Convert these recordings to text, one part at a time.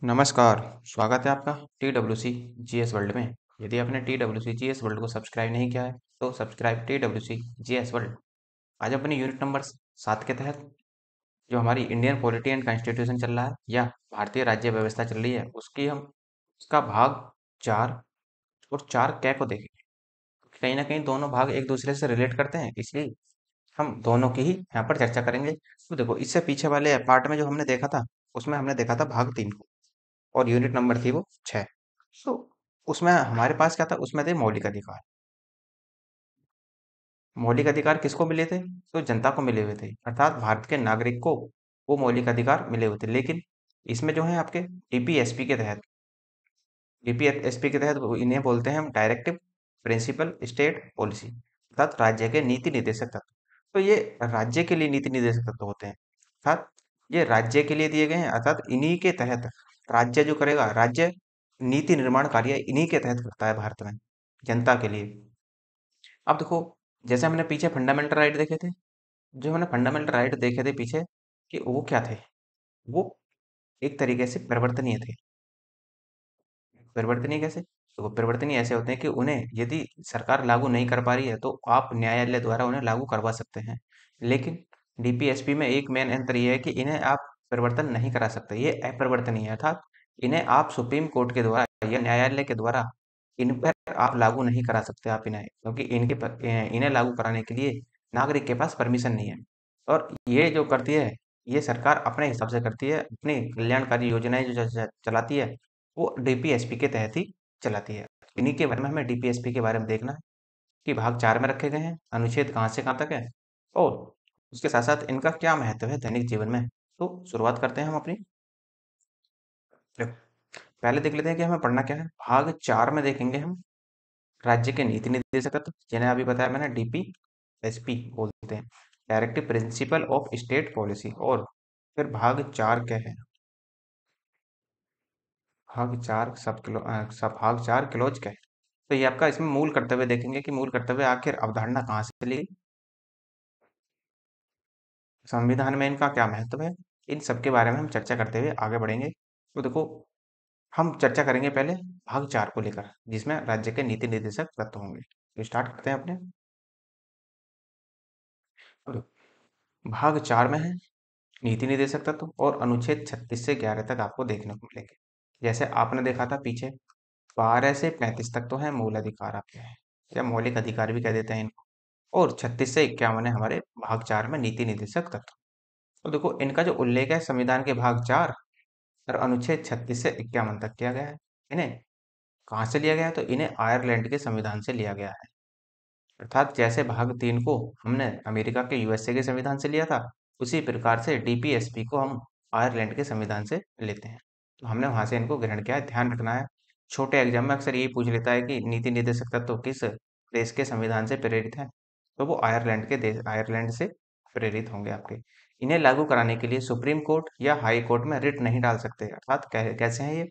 नमस्कार, स्वागत है आपका TWC जीएस वर्ल्ड में। यदि आपने TWC जीएस वर्ल्ड को सब्सक्राइब नहीं किया है तो सब्सक्राइब TWC जीएस वर्ल्ड। आज अपनी यूनिट नंबर 7 के तहत जो हमारी इंडियन पॉलिटी एंड कॉन्स्टिट्यूशन चल रहा है या भारतीय राज्य व्यवस्था चल रही है उसका भाग 4 और 4 कै को देखेंगे। कहीं ना कहीं दोनों भाग एक दूसरे से रिलेट करते हैं, इसलिए हम दोनों की ही यहाँ पर चर्चा करेंगे। तो देखो, इससे पीछे वाले पार्ट में जो हमने देखा था उसमें हमने देखा था भाग 3 को और यूनिट नंबर थी वो 6। तो उसमें हमारे पास क्या था, उसमें थे मौलिक अधिकार। मौलिक अधिकार किसको मिले थे? तो जनता को मिले हुए थे, अर्थात भारत के नागरिक को वो मौलिक अधिकार मिले हुए थे। लेकिन इसमें जो है आपके डीपीएसपी के तहत, डीपीएसपी के तहत इन्हें बोलते हैं हम डायरेक्टिव प्रिंसिपल स्टेट पॉलिसी, अर्थात राज्य के नीति निर्देशक तत्व। तो ये राज्य के लिए नीति निर्देशक तत्व होते हैं, अर्थात ये राज्य के लिए दिए गए हैं। अर्थात इन्हीं के तहत राज्य जो करेगा, राज्य नीति निर्माण कार्य इन्हीं के तहत करता है भारत में, जनता के लिए। अब देखो, जैसे हमने पीछे फंडामेंटल राइट देखे थे, जो हमने फंडामेंटल राइट देखे थे पीछे, कि वो क्या थे? वो एक तरीके से परिवर्तनीय थे। परिवर्तनीय कैसे? तो वो परिवर्तनीय ऐसे होते हैं कि उन्हें यदि सरकार लागू नहीं कर पा रही है तो आप न्यायालय द्वारा उन्हें लागू करवा सकते हैं। लेकिन डीपीएसपी में एक मेन अंतर ये है कि इन्हें आप परिवर्तन नहीं करा सकते, ये अपरिवर्तनीय है। अर्थात इन्हें आप सुप्रीम कोर्ट के द्वारा या न्यायालय के द्वारा इन पर आप लागू नहीं करा सकते आप इन्हें, क्योंकि इन्हें लागू कराने के लिए नागरिक के पास परमिशन नहीं है। और ये जो करती है, ये सरकार अपने हिसाब से करती है, अपनी कल्याणकारी योजनाएं जो चलाती है वो डीपीएसपी के तहत ही चलाती है। इन्हीं के बारे में हमें डीपीएसपी के बारे में देखना है कि भाग 4 में रखे गए हैं, अनुच्छेद कहाँ से कहाँ तक है और उसके साथ साथ इनका क्या महत्व है दैनिक जीवन में। तो शुरुआत करते हैं हम अपनी। देखो, पहले देख लेते हैं कि हमें पढ़ना क्या है। भाग 4 में देखेंगे हम राज्य के नीति निर्देशक तत्व, जिन्हें अभी बताया मैंने डीपीएसपी बोलते हैं, directive principle of state policy. और फिर भाग 4 क्या है? भाग 4 क्लोज क्या है? तो ये आपका इसमें मूल कर्तव्य देखेंगे कि मूल कर्तव्य आखिर अवधारणा कहाँ से ली गई, संविधान में इनका क्या महत्व है, इन सब के बारे में हम चर्चा करते हुए आगे बढ़ेंगे। तो देखो, हम चर्चा करेंगे पहले भाग 4 को लेकर, जिसमें राज्य के नीति निर्देशक तत्व होंगे। तो स्टार्ट करते हैं अपने। तो देखो, भाग 4 में है नीति निर्देशक तत्व और अनुच्छेद 36 से 11 तक आपको देखने को मिलेंगे। जैसे आपने देखा था पीछे, 12 से 35 तक तो है मूल अधिकार आपके हैं, या मौलिक अधिकार भी कह देते हैं इनको, और 36 से 51 है हमारे भाग 4 में नीति निर्देशक तत्व। तो देखो, इनका जो उल्लेख है संविधान के भाग 4 और अनुच्छेद 36 से 51 तक किया गया है। इन्हें कहाँ से लिया गया है? तो इन्हें आयरलैंड के संविधान से लिया गया है। अर्थात जैसे भाग 3 को हमने अमेरिका के यूएसए के संविधान से लिया था, उसी प्रकार से डीपीएसपी को हम आयरलैंड के संविधान से लेते हैं। तो हमने वहां से इनको ग्रहण किया है, ध्यान रखना है। छोटे एग्जाम में अक्सर यही पूछ लेता है कि नीति निर्देशक तत्व किस देश के संविधान से प्रेरित है, तो वो आयरलैंड से प्रेरित होंगे आपके। इन्हें लागू कराने के लिए सुप्रीम कोर्ट या हाई कोर्ट में रिट नहीं डाल सकते। अर्थात कैसे हैं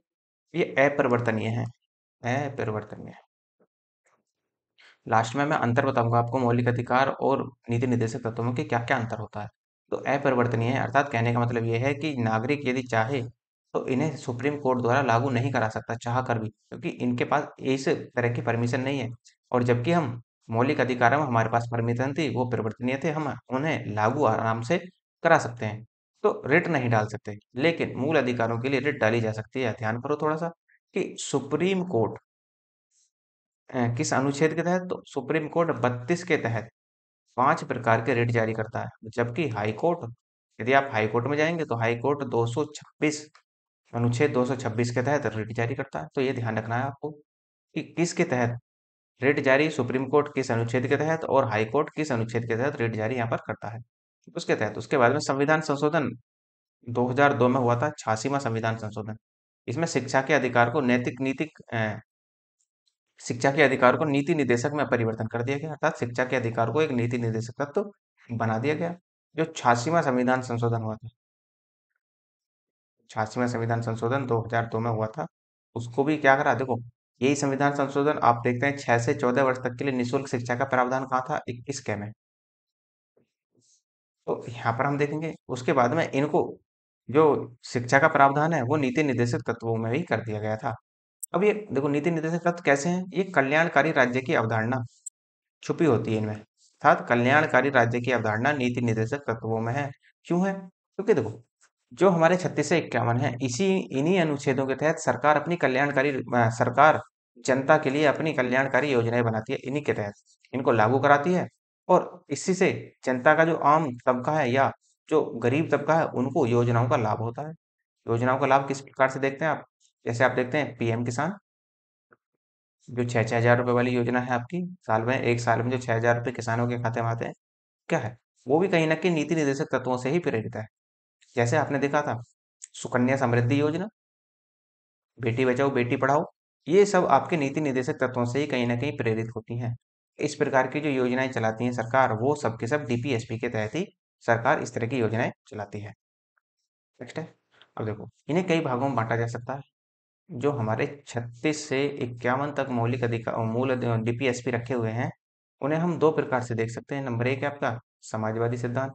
ये अपरिवर्तनीय है, अपरिवर्तनीय है। लास्ट में मैं अंतर बताऊंगा आपको मौलिक अधिकार और नीति निर्देशक तत्वों में कि क्या क्या अंतर होता है। तो अपरिवर्तनीय है, अर्थात कहने का मतलब ये है कि नागरिक यदि चाहे तो इन्हें सुप्रीम कोर्ट द्वारा लागू नहीं करा सकता चाह कर भी, क्योंकि इनके पास इस तरह की परमिशन नहीं है। और जबकि हम मौलिक अधिकारों में हमारे पास परमिशन थी, वो परिवर्तनीय थे, हम उन्हें लागू आराम से करा सकते हैं। तो रिट नहीं डाल सकते, लेकिन मूल अधिकारों के लिए रिट डाली जा सकती है। ध्यान करो थोड़ा सा कि सुप्रीम कोर्ट किस अनुच्छेद के तहत? तो सुप्रीम कोर्ट 32 के तहत 5 प्रकार के रिट जारी करता है, जबकि हाई कोर्ट, यदि आप हाई कोर्ट में जाएंगे तो हाई कोर्ट 226, अनुच्छेद 226 के तहत रिट जारी करता है। तो ये ध्यान रखना है आपको कि किसके तहत रिट जारी, सुप्रीम कोर्ट किस अनुच्छेद के तहत और हाई कोर्ट किस अनुच्छेद के तहत रिट जारी यहाँ पर करता है, उसके तहत। उसके बाद में संविधान संशोधन 2002 में हुआ था, 86वां संविधान संशोधन। इसमें शिक्षा के अधिकार को नीति निर्देशक में परिवर्तन कर दिया गया, अर्थात शिक्षा के अधिकार को एक नीति निर्देशक तत्व बना दिया गया। जो 86वां संविधान संशोधन हुआ था, 86वां संविधान संशोधन 2002 में हुआ था, उसको भी क्या करा? देखो, यही संविधान संशोधन आप देखते हैं 6 से 14 वर्ष तक के लिए निःशुल्क शिक्षा का प्रावधान कहाँ था? 21 के में। तो यहाँ पर हम देखेंगे उसके बाद में इनको जो शिक्षा का प्रावधान है वो नीति निर्देशक तत्वों में भी कर दिया गया था। अब ये देखो नीति निर्देशक तत्व कैसे हैं, ये कल्याणकारी राज्य की अवधारणा छुपी होती है इनमें, अर्थात कल्याणकारी राज्य की अवधारणा नीति निर्देशक तत्वों में है। क्यों है? क्योंकि देखो जो हमारे 36 से 51 है, इसी इन्हीं अनुच्छेदों के तहत सरकार अपनी कल्याणकारी सरकार जनता के लिए अपनी कल्याणकारी योजनाएं बनाती है, इन्हीं के तहत इनको लागू कराती है। और इसी से जनता का जो आम तबका है या जो गरीब तबका है उनको योजनाओं का लाभ होता है। योजनाओं का लाभ किस प्रकार से देखते हैं आप? जैसे आप देखते हैं पीएम किसान, जो 6,000 रुपए वाली योजना है आपकी, साल में, एक साल में जो 6,000 रुपए किसानों के खाते में आते हैं, क्या है? वो भी कहीं ना कहीं नीति निर्देशक तत्वों से ही प्रेरित है। जैसे आपने देखा था सुकन्या समृद्धि योजना, बेटी बचाओ बेटी पढ़ाओ, ये सब आपके नीति निर्देशक तत्वों से ही कहीं ना कहीं प्रेरित होती हैं। इस प्रकार की जो योजनाएं चलाती है सरकार, वो सब के सब डीपीएसपी के तहत ही सरकार इस तरह की योजनाएं चलाती है। नेक्स्ट है, अब देखो इन्हें कई भागों में बांटा जा सकता है। जो हमारे 36 से 51 तक मौलिक अधिकार मूल डीपीएसपी रखे हुए हैं, उन्हें हम दो प्रकार से देख सकते हैं। नंबर एक है आपका समाजवादी सिद्धांत।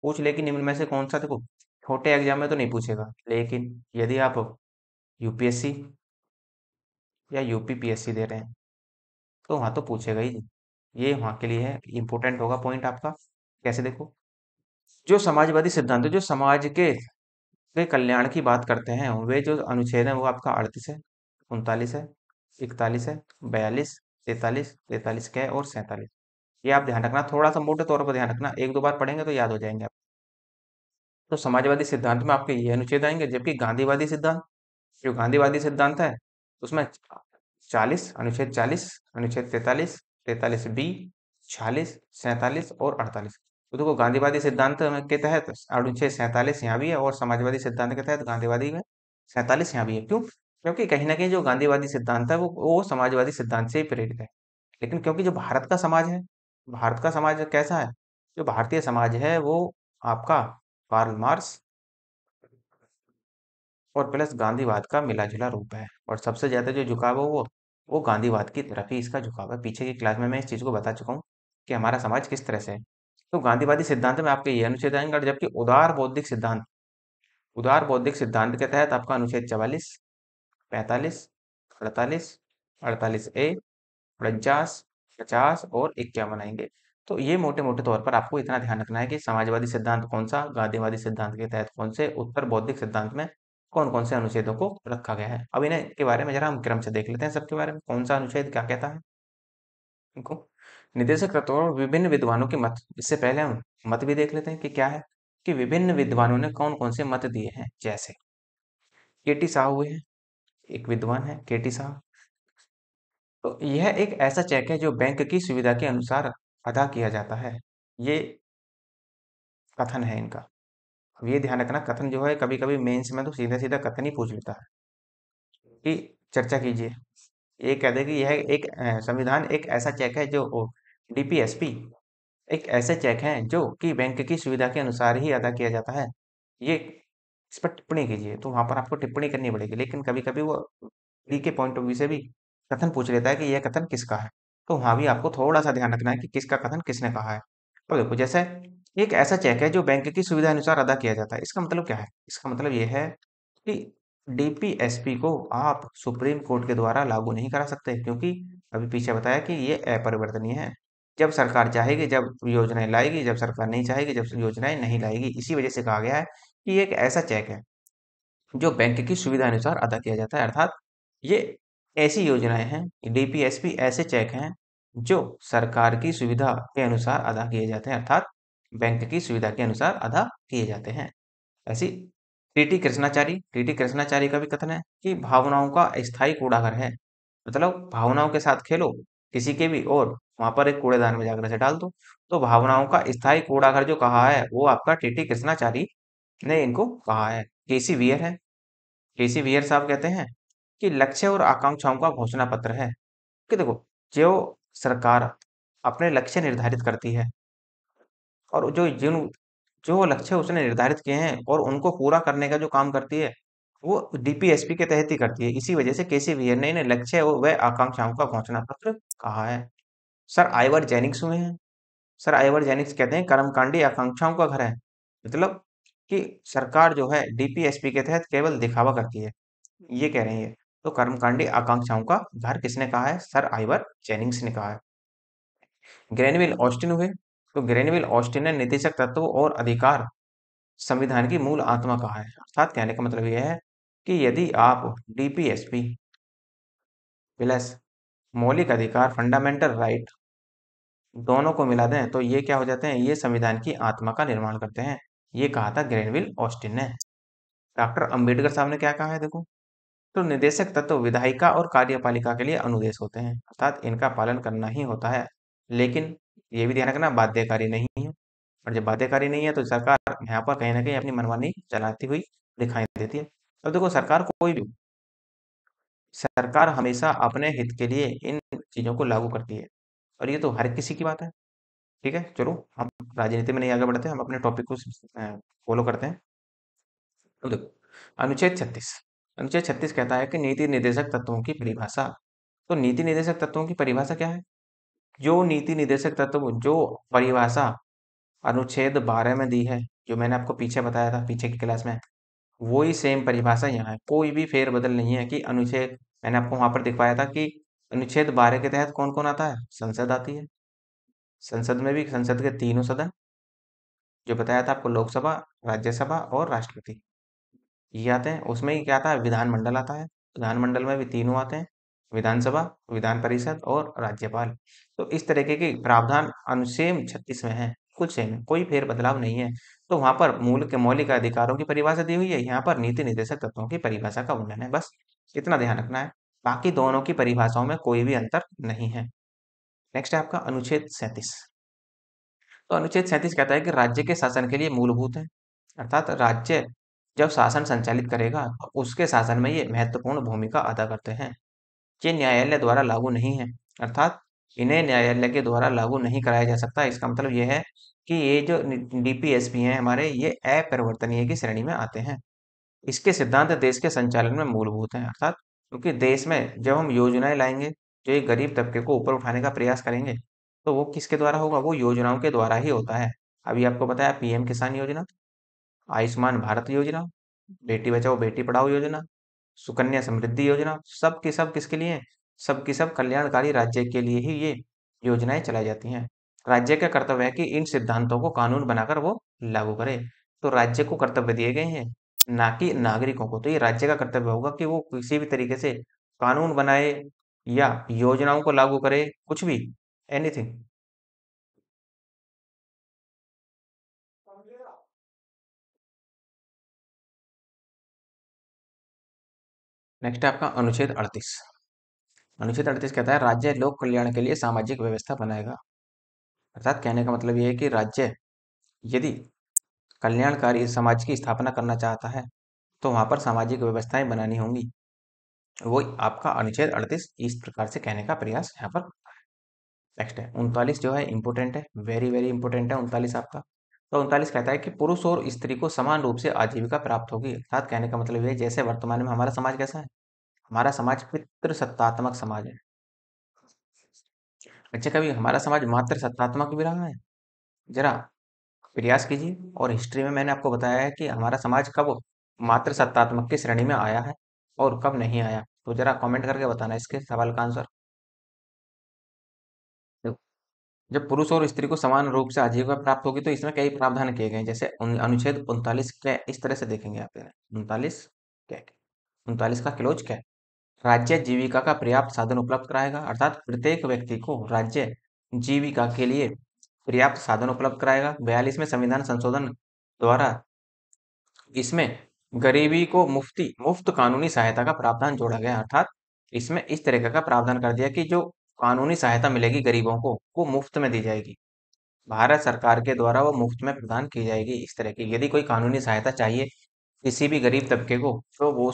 पूछ ले कि निम्न में से कौन सा, देखो छोटे एग्जाम में तो नहीं पूछेगा, लेकिन यदि आप यूपीएससी या यूपीपीएससी दे रहे हैं तो वहां तो पूछेगा ही। ये वहां के लिए है, इंपॉर्टेंट होगा पॉइंट आपका। कैसे देखो, जो समाजवादी सिद्धांत है, जो समाज के कल्याण की बात करते हैं, वे जो अनुच्छेद है वो आपका 38 है, 39 है, 41 है, 42, 43, 43 क और 47। ये आप ध्यान रखना, थोड़ा सा मोटे तौर पर ध्यान रखना, एक दो बार पढ़ेंगे तो याद हो जाएंगे आप। तो समाजवादी सिद्धांत में आपके ये अनुच्छेद आएंगे, जबकि गांधीवादी सिद्धांत, जो गांधीवादी सिद्धांत है उसमें 40, अनुच्छेद 40, अनुच्छेद 43, 43 बी, 46, 47 और 48। तो देखो गांधीवादी सिद्धांत के तहत अनुच्छेद 47 यहाँ भी है, और समाजवादी सिद्धांत के तहत गांधीवादी में 47 यहाँ भी है। क्यों? क्योंकि कहीं ना कहीं जो गांधीवादी सिद्धांत है वो समाजवादी सिद्धांत से ही प्रेरित है। लेकिन क्योंकि जो भारत का समाज है, भारत का समाज कैसा है, जो भारतीय समाज है वो आपका कार्ल मार्क्स और प्लस गांधीवाद का मिला-जुला रूप है, और सबसे ज़्यादा जो झुकाव है वो गांधीवाद की तरफ ही इसका झुकाव है। पीछे की क्लास में मैं इस चीज़ को बता चुका हूँ कि हमारा समाज किस तरह से है। तो गांधीवादी सिद्धांत में आपके ये अनुच्छेद आएंगे, और जबकि उदार बौद्धिक सिद्धांत के तहत आपका अनुच्छेद 44, 45, 48, 48 ए, 49, 50 और 51 आएंगे। तो ये मोटे मोटे तौर पर आपको इतना ध्यान रखना है कि समाजवादी सिद्धांत कौन सा, गांधीवादी सिद्धांत के तहत कौन से, उत्तर बौद्धिक सिद्धांत में कौन कौन से अनुच्छेदों को रखा गया है। अब इन्हें के बारे में जरा हम क्रम से देख लेते हैं, सबके बारे में कौन सा अनुच्छेद क्या कहता है इनको। निर्देशक तत्वों और विभिन्न विद्वानों के मत, इससे पहले हम मत भी देख लेते हैं कि क्या है, कि विभिन्न विद्वानों ने कौन कौन से मत दिए हैं। जैसे केटी साहब हुए हैं, एक विद्वान है केटी साहब। तो यह एक ऐसा चेक है जो बैंक की सुविधा के अनुसार अदा किया जाता है, ये कथन है इनका। अब ये ध्यान रखना, कथन जो है कभी कभी मेंस में तो सीधा सीधा कथन ही पूछ लेता है कि चर्चा कीजिए। ये कह दे कि यह एक संविधान एक ऐसा चेक है जो डीपीएसपी एक ऐसे चेक हैं जो कि बैंक की सुविधा के अनुसार ही अदा किया जाता है, ये इस पर टिप्पणी कीजिए। तो वहां पर आपको टिप्पणी करनी पड़ेगी, लेकिन कभी कभी वो डी के पॉइंट ऑफ व्यू से भी कथन पूछ लेता है कि यह कथन किसका है। तो वहां भी आपको थोड़ा सा ध्यान रखना है कि किसका कथन किसने कहा है। तो देखो जैसे एक ऐसा चेक है जो बैंक की सुविधा अनुसार अदा किया जाता है, इसका मतलब क्या है? इसका मतलब यह है कि डीपीएसपी को आप सुप्रीम कोर्ट के द्वारा लागू नहीं करा सकते, क्योंकि अभी पीछे बताया कि ये अपरिवर्तनीय है। जब सरकार चाहेगी जब योजनाएं लाएगी, जब सरकार नहीं चाहेगी जब योजनाएं नहीं लाएगी। इसी वजह से कहा गया है कि ये एक ऐसा चेक है जो बैंक की सुविधा अनुसार अदा किया जाता है, अर्थात ये ऐसी योजनाएं हैं, डीपीएसपी ऐसे चेक हैं जो सरकार की सुविधा के अनुसार अदा किए जाते हैं, अर्थात बैंक की सुविधा के अनुसार अदा किए जाते हैं। ऐसी टीटी कृष्णाचारी का भी कथन है कि भावनाओं का स्थायी कूड़ाघर है, मतलब भावनाओं के साथ खेलो किसी के भी, और वहां पर एक कूड़ेदान में जाकर से डाल दो। तो भावनाओं का स्थायी कूड़ाघर जो कहा है वो आपका टीटी कृष्णाचारी ने इनको कहा है। केसी वियर है, केसी वियर साहब कहते हैं कि लक्ष्य और आकांक्षाओं का घोषणा पत्र है। कि देखो जो सरकार अपने लक्ष्य निर्धारित करती है, और जो लक्ष्य उसने निर्धारित किए हैं और उनको पूरा करने का जो काम करती है, वो डीपीएसपी के तहत ही करती है। इसी वजह से केसी वियर ने इन्हें लक्ष्य व आकांक्षाओं का घोषणा पत्र कहा है। सर आइवर जेनिक्स हुए हैं, सर आइवर जेनिक्स कहते हैं कर्मकांडी आकांक्षाओं का घर है, मतलब कि सरकार जो है डीपीएसपी के तहत केवल दिखावा करती है, ये कह रही है। तो कर्मकांडी आकांक्षाओं का घर किसने कहा है? सर आइवर जेनिंग्स ने कहा है। ग्रेनविल ऑस्टिन हुए, तो ग्रेनविल ऑस्टिन ने निदेशक तत्व और अधिकार संविधान की मूल आत्मा कहा है। अर्थात कहने का मतलब यह है कि यदि आप डीपीएसपी प्लस मौलिक अधिकार फंडामेंटल राइट दोनों को मिला दें तो ये क्या हो जाते हैं? ये संविधान की आत्मा का निर्माण करते हैं। ये कहा था ग्रेनविल ऑस्टिन ने। डॉक्टर अंबेडकर साहब ने क्या कहा है देखो, तो निदेशक तत्व विधायिका और कार्यपालिका के लिए अनुदेश होते हैं, अर्थात इनका पालन करना ही होता है, लेकिन ये भी ध्यान रखना बाध्यकारी नहीं है। और जब बाध्यकारी नहीं है तो सरकार यहाँ पर कहीं ना कहीं अपनी मनमानी चलाती हुई दिखाई देती है। अब देखो सरकार कोई भी, सरकार हमेशा अपने हित के लिए इन चीजों को लागू करती है, और ये तो हर किसी की बात है। ठीक है, चलो हम राजनीति में नहीं आगे बढ़ते, हम अपने टॉपिक को फॉलो करते हैं। तो देखो, अनुच्छेद 36 कहता है कि नीति निर्देशक तत्वों की परिभाषा। तो नीति निर्देशक तत्वों की परिभाषा क्या है? जो नीति निर्देशक तत्व जो परिभाषा अनुच्छेद 12 में दी है, जो मैंने आपको पीछे बताया था पीछे की क्लास में, वही सेम परिभाषा यहाँ है, कोई भी फेरबदल नहीं है। कि अनुच्छेद मैंने आपको वहां पर दिखवाया था कि अनुच्छेद 12 के तहत कौन कौन आता है? संसद आती है। संसद में भी संसद के तीनों सदन, जो बताया था आपको, लोकसभा, राज्यसभा और राष्ट्रपति, ये आते हैं। उसमें ही क्या आता है? विधानमंडल आता है। विधानमंडल में भी तीनों आते हैं, विधानसभा, विधान परिषद और राज्यपाल। तो इस तरीके के प्रावधान अनुच्छेद 36 में है, कुछ सेम है, कोई फेर बदलाव नहीं है। तो वहां पर मूल के मौलिक अधिकारों की परिभाषा दी हुई है, यहाँ पर नीति निर्देशक तत्वों की परिभाषा का वर्णन है, बस इतना ध्यान रखना है। बाकी दोनों की परिभाषाओं में कोई भी अंतर नहीं है। नेक्स्ट है आपका अनुच्छेद 37। तो अनुच्छेद 37 कहता है कि राज्य के शासन के लिए मूलभूत है, अर्थात राज्य जब शासन संचालित करेगा तो उसके शासन में ये महत्वपूर्ण भूमिका अदा करते हैं। ये न्यायालय द्वारा लागू नहीं है, अर्थात इन्हें न्यायालय के द्वारा लागू नहीं कराया जा सकता। इसका मतलब ये है कि ये जो डीपीएसपी हैं हमारे, ये अपरिवर्तनीय की श्रेणी में आते हैं। इसके सिद्धांत देश के संचालन में मूलभूत हैं, अर्थात क्योंकि देश में जब हम योजनाएं लाएंगे जो एक गरीब तबके को ऊपर उठाने का प्रयास करेंगे, तो वो किसके द्वारा होगा? वो योजनाओं के द्वारा ही होता है। अभी आपको बताया पीएम किसान योजना, आयुष्मान भारत योजना, बेटी बचाओ बेटी पढ़ाओ योजना, सुकन्या समृद्धि योजना, सब की सब किसके लिए हैं? सब की सब कल्याणकारी राज्य के लिए ही ये योजनाएं चलाई जाती हैं। राज्य का कर्तव्य है कि इन सिद्धांतों को कानून बनाकर वो लागू करे। तो राज्य को कर्तव्य दिए गए हैं, ना कि नागरिकों को। तो ये राज्य का कर्तव्य होगा कि वो किसी भी तरीके से कानून बनाए या योजनाओं को लागू करे, कुछ भी, एनीथिंग। नेक्स्ट है आपका अनुच्छेद 38। अनुच्छेद 38 कहता है राज्य लोक कल्याण के लिए सामाजिक व्यवस्था बनाएगा। अर्थात कहने का मतलब ये है कि राज्य यदि कल्याणकारी समाज की स्थापना करना चाहता है तो वहां पर सामाजिक व्यवस्थाएं बनानी होंगी। वो आपका अनुच्छेद 38 इस प्रकार से कहने का प्रयास यहाँ पर। नेक्स्ट है 39, जो है इंपोर्टेंट है, वेरी वेरी इंपोर्टेंट है 39 आपका। तो 39 कहता है कि पुरुष और स्त्री को समान रूप से आजीविका प्राप्त होगी। अर्थात कहने का मतलब ये है, जैसे वर्तमान में हमारा समाज कैसा है? हमारा समाज पितृसत्तात्मक समाज है। अच्छा, कभी हमारा समाज मातृ सत्तात्मक भी रहा है? जरा प्रयास कीजिए। और हिस्ट्री में मैंने आपको बताया है कि हमारा समाज कब मातृ सत्तात्मक की श्रेणी में आया है और कब नहीं आया। तो जरा कमेंट करके बताना इसके सवाल का आंसर। देखो, जब पुरुष और स्त्री को समान रूप से आजीविका प्राप्त होगी तो इसमें कई प्रावधान किए गए हैं। जैसे अनुच्छेद 39 क्या इस तरह से देखेंगे आप, 39 क्या, 39 का क्लोज क्या है? राज्य जीविका का पर्याप्त साधन उपलब्ध कराएगा, अर्थात प्रत्येक व्यक्ति को राज्य जीविका के लिए पर्याप्त साधन उपलब्ध कराएगा। 42 में संविधान संशोधन द्वारा इसमें गरीबी को मुफ्त कानूनी सहायता का प्रावधान जोड़ा गया, अर्थात इसमें इस तरीके का प्रावधान कर दिया कि जो कानूनी सहायता मिलेगी गरीबों को वो मुफ्त में दी जाएगी। भारत सरकार के द्वारा वो मुफ्त में प्रदान की जाएगी। इस तरह की यदि कोई कानूनी सहायता चाहिए किसी भी गरीब तबके को, तो वो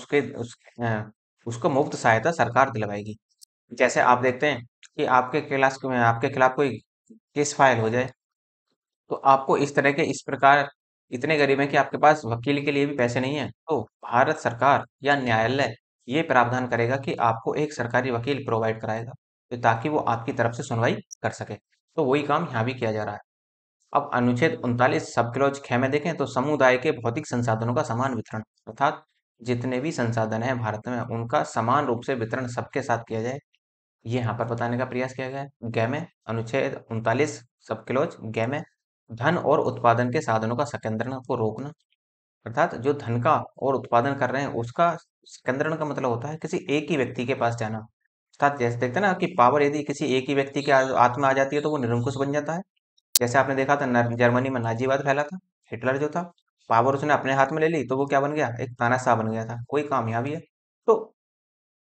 उसको मुफ्त सहायता सरकार दिलवाएगी। जैसे आप देखते हैं कि आपके खिलाफ कोई केस फाइल हो जाए, तो आपको इस तरह के इस प्रकार इतने गरीब हैं कि आपके पास वकील के लिए भी पैसे नहीं है, तो भारत सरकार या न्यायालय ये प्रावधान करेगा कि आपको एक सरकारी वकील प्रोवाइड कराएगा, तो ताकि वो आपकी तरफ से सुनवाई कर सके। तो वही काम यहाँ भी किया जा रहा है। अब अनुच्छेद 39 सब क्लॉज 6 में देखें तो समुदाय के भौतिक संसाधनों का समान वितरण, अर्थात जितने भी संसाधन है भारत में उनका समान रूप से वितरण सबके साथ किया जाए, ये यहाँ पर बताने का प्रयास किया गया है। ग में अनुच्छेद 39 सब क्लॉज ग में धन और उत्पादन के साधनों का संकेंद्रण को रोकना, अर्थात जो धन का और उत्पादन कर रहे हैं उसका संकेंद्रण का मतलब होता है किसी एक ही व्यक्ति के पास जाना। अर्थात जैसे देखते हैं ना कि पावर यदि किसी एक ही व्यक्ति के हाथ में आ जाती है तो वो निरंकुश बन जाता है। जैसे आपने देखा था जर्मनी में नाजीवाद फैला था, हिटलर जो था, पावर उसने अपने हाथ में ले ली तो वो क्या बन गया, एक तानाशाह बन गया था, कोई कामयाबी है। तो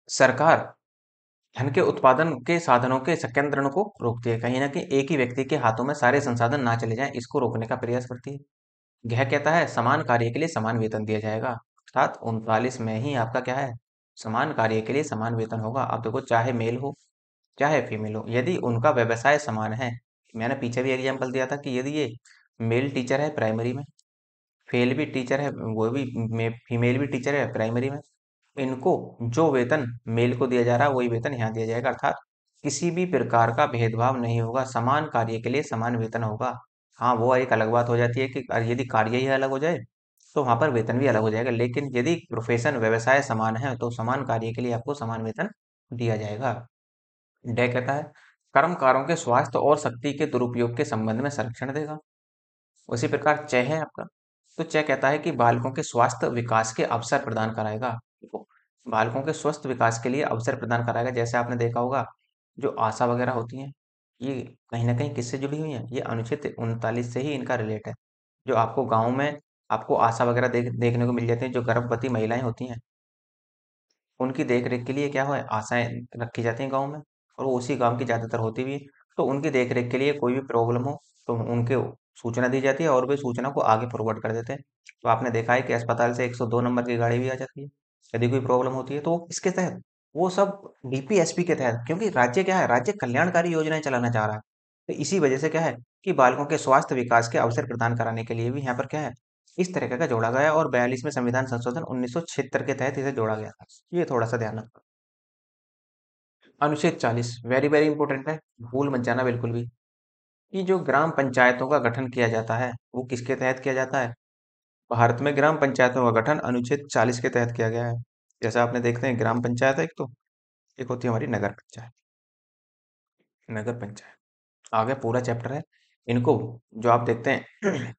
सरकार धन के उत्पादन के साधनों के संकेंद्रण को रोकती है, कहीं ना कहीं एक ही व्यक्ति के हाथों में सारे संसाधन ना चले जाएं, इसको रोकने का प्रयास करती है। यह कहता है समान कार्य के लिए समान वेतन दिया जाएगा, अर्थात 39 में ही आपका क्या है, समान कार्य के लिए समान वेतन होगा। अब देखो चाहे मेल हो चाहे फीमेल हो, यदि उनका व्यवसाय समान है, मैंने पीछे भी एग्जाम्पल दिया था कि यदि ये मेल टीचर है प्राइमरी में, फेल भी टीचर है, वो भी फीमेल भी टीचर है प्राइमरी में, इनको जो वेतन मेल को दिया जा रहा है वही वेतन यहाँ दिया जाएगा, अर्थात किसी भी प्रकार का भेदभाव नहीं होगा, समान कार्य के लिए समान वेतन होगा। हाँ, वो एक अलग बात हो जाती है कि यदि कार्य ही अलग हो जाए तो वहां पर वेतन भी अलग हो जाएगा, लेकिन यदि प्रोफेशन व्यवसाय समान है तो समान कार्य के लिए आपको समान वेतन दिया जाएगा। डे कहता है कर्मकारों के स्वास्थ्य और शक्ति के दुरुपयोग के संबंध में संरक्षण देगा। उसी प्रकार चय है आपका, तो चय कहता है कि बालकों के स्वास्थ्य विकास के अवसर प्रदान कराएगा। देखो, बालकों के स्वस्थ विकास के लिए अवसर प्रदान कराएगा। जैसे आपने देखा होगा जो आशा वगैरह होती हैं, ये कहीं ना कहीं किससे जुड़ी हुई हैं, ये अनुच्छेद 39 से ही इनका रिलेट है। जो आपको गाँव में आपको आशा वगैरह देखने को मिल जाती हैं, जो गर्भवती महिलाएं होती हैं उनकी देख-रेख के लिए क्या है, आशाएँ रखी जाती हैं गाँव में, और वो उसी गाँव की ज़्यादातर होती भी है। तो उनकी देख-रेख के लिए कोई भी प्रॉब्लम हो तो उनके सूचना दी जाती है और वे सूचना को आगे फॉरवर्ड कर देते हैं। तो आपने देखा है कि अस्पताल से 102 नंबर की गाड़ी भी आ जाती है, यदि कोई प्रॉब्लम होती है तो वो किसके तहत, वो सब डीपीएसपी के तहत, क्योंकि राज्य क्या है, राज्य कल्याणकारी योजनाएं चलाना चाह रहा है। तो इसी वजह से क्या है कि बालकों के स्वास्थ्य विकास के अवसर प्रदान कराने के लिए भी यहाँ पर क्या है, इस तरीके का जोड़ा गया, और 42वें संविधान संशोधन 1976 के तहत इसे जोड़ा गया था। ये थोड़ा सा ध्यान रखना। अनुच्छेद 40 वेरी वेरी इंपॉर्टेंट है, भूल मत जाना बिल्कुल भी। कि जो ग्राम पंचायतों का गठन किया जाता है वो किसके तहत किया जाता है, भारत में ग्राम पंचायतों का गठन अनुच्छेद 40 के तहत किया गया है। जैसा आपने देखते हैं ग्राम पंचायत है एक, तो एक होती है हमारी नगर पंचायत। नगर पंचायत आगे पूरा चैप्टर है। इनको जो आप देखते हैं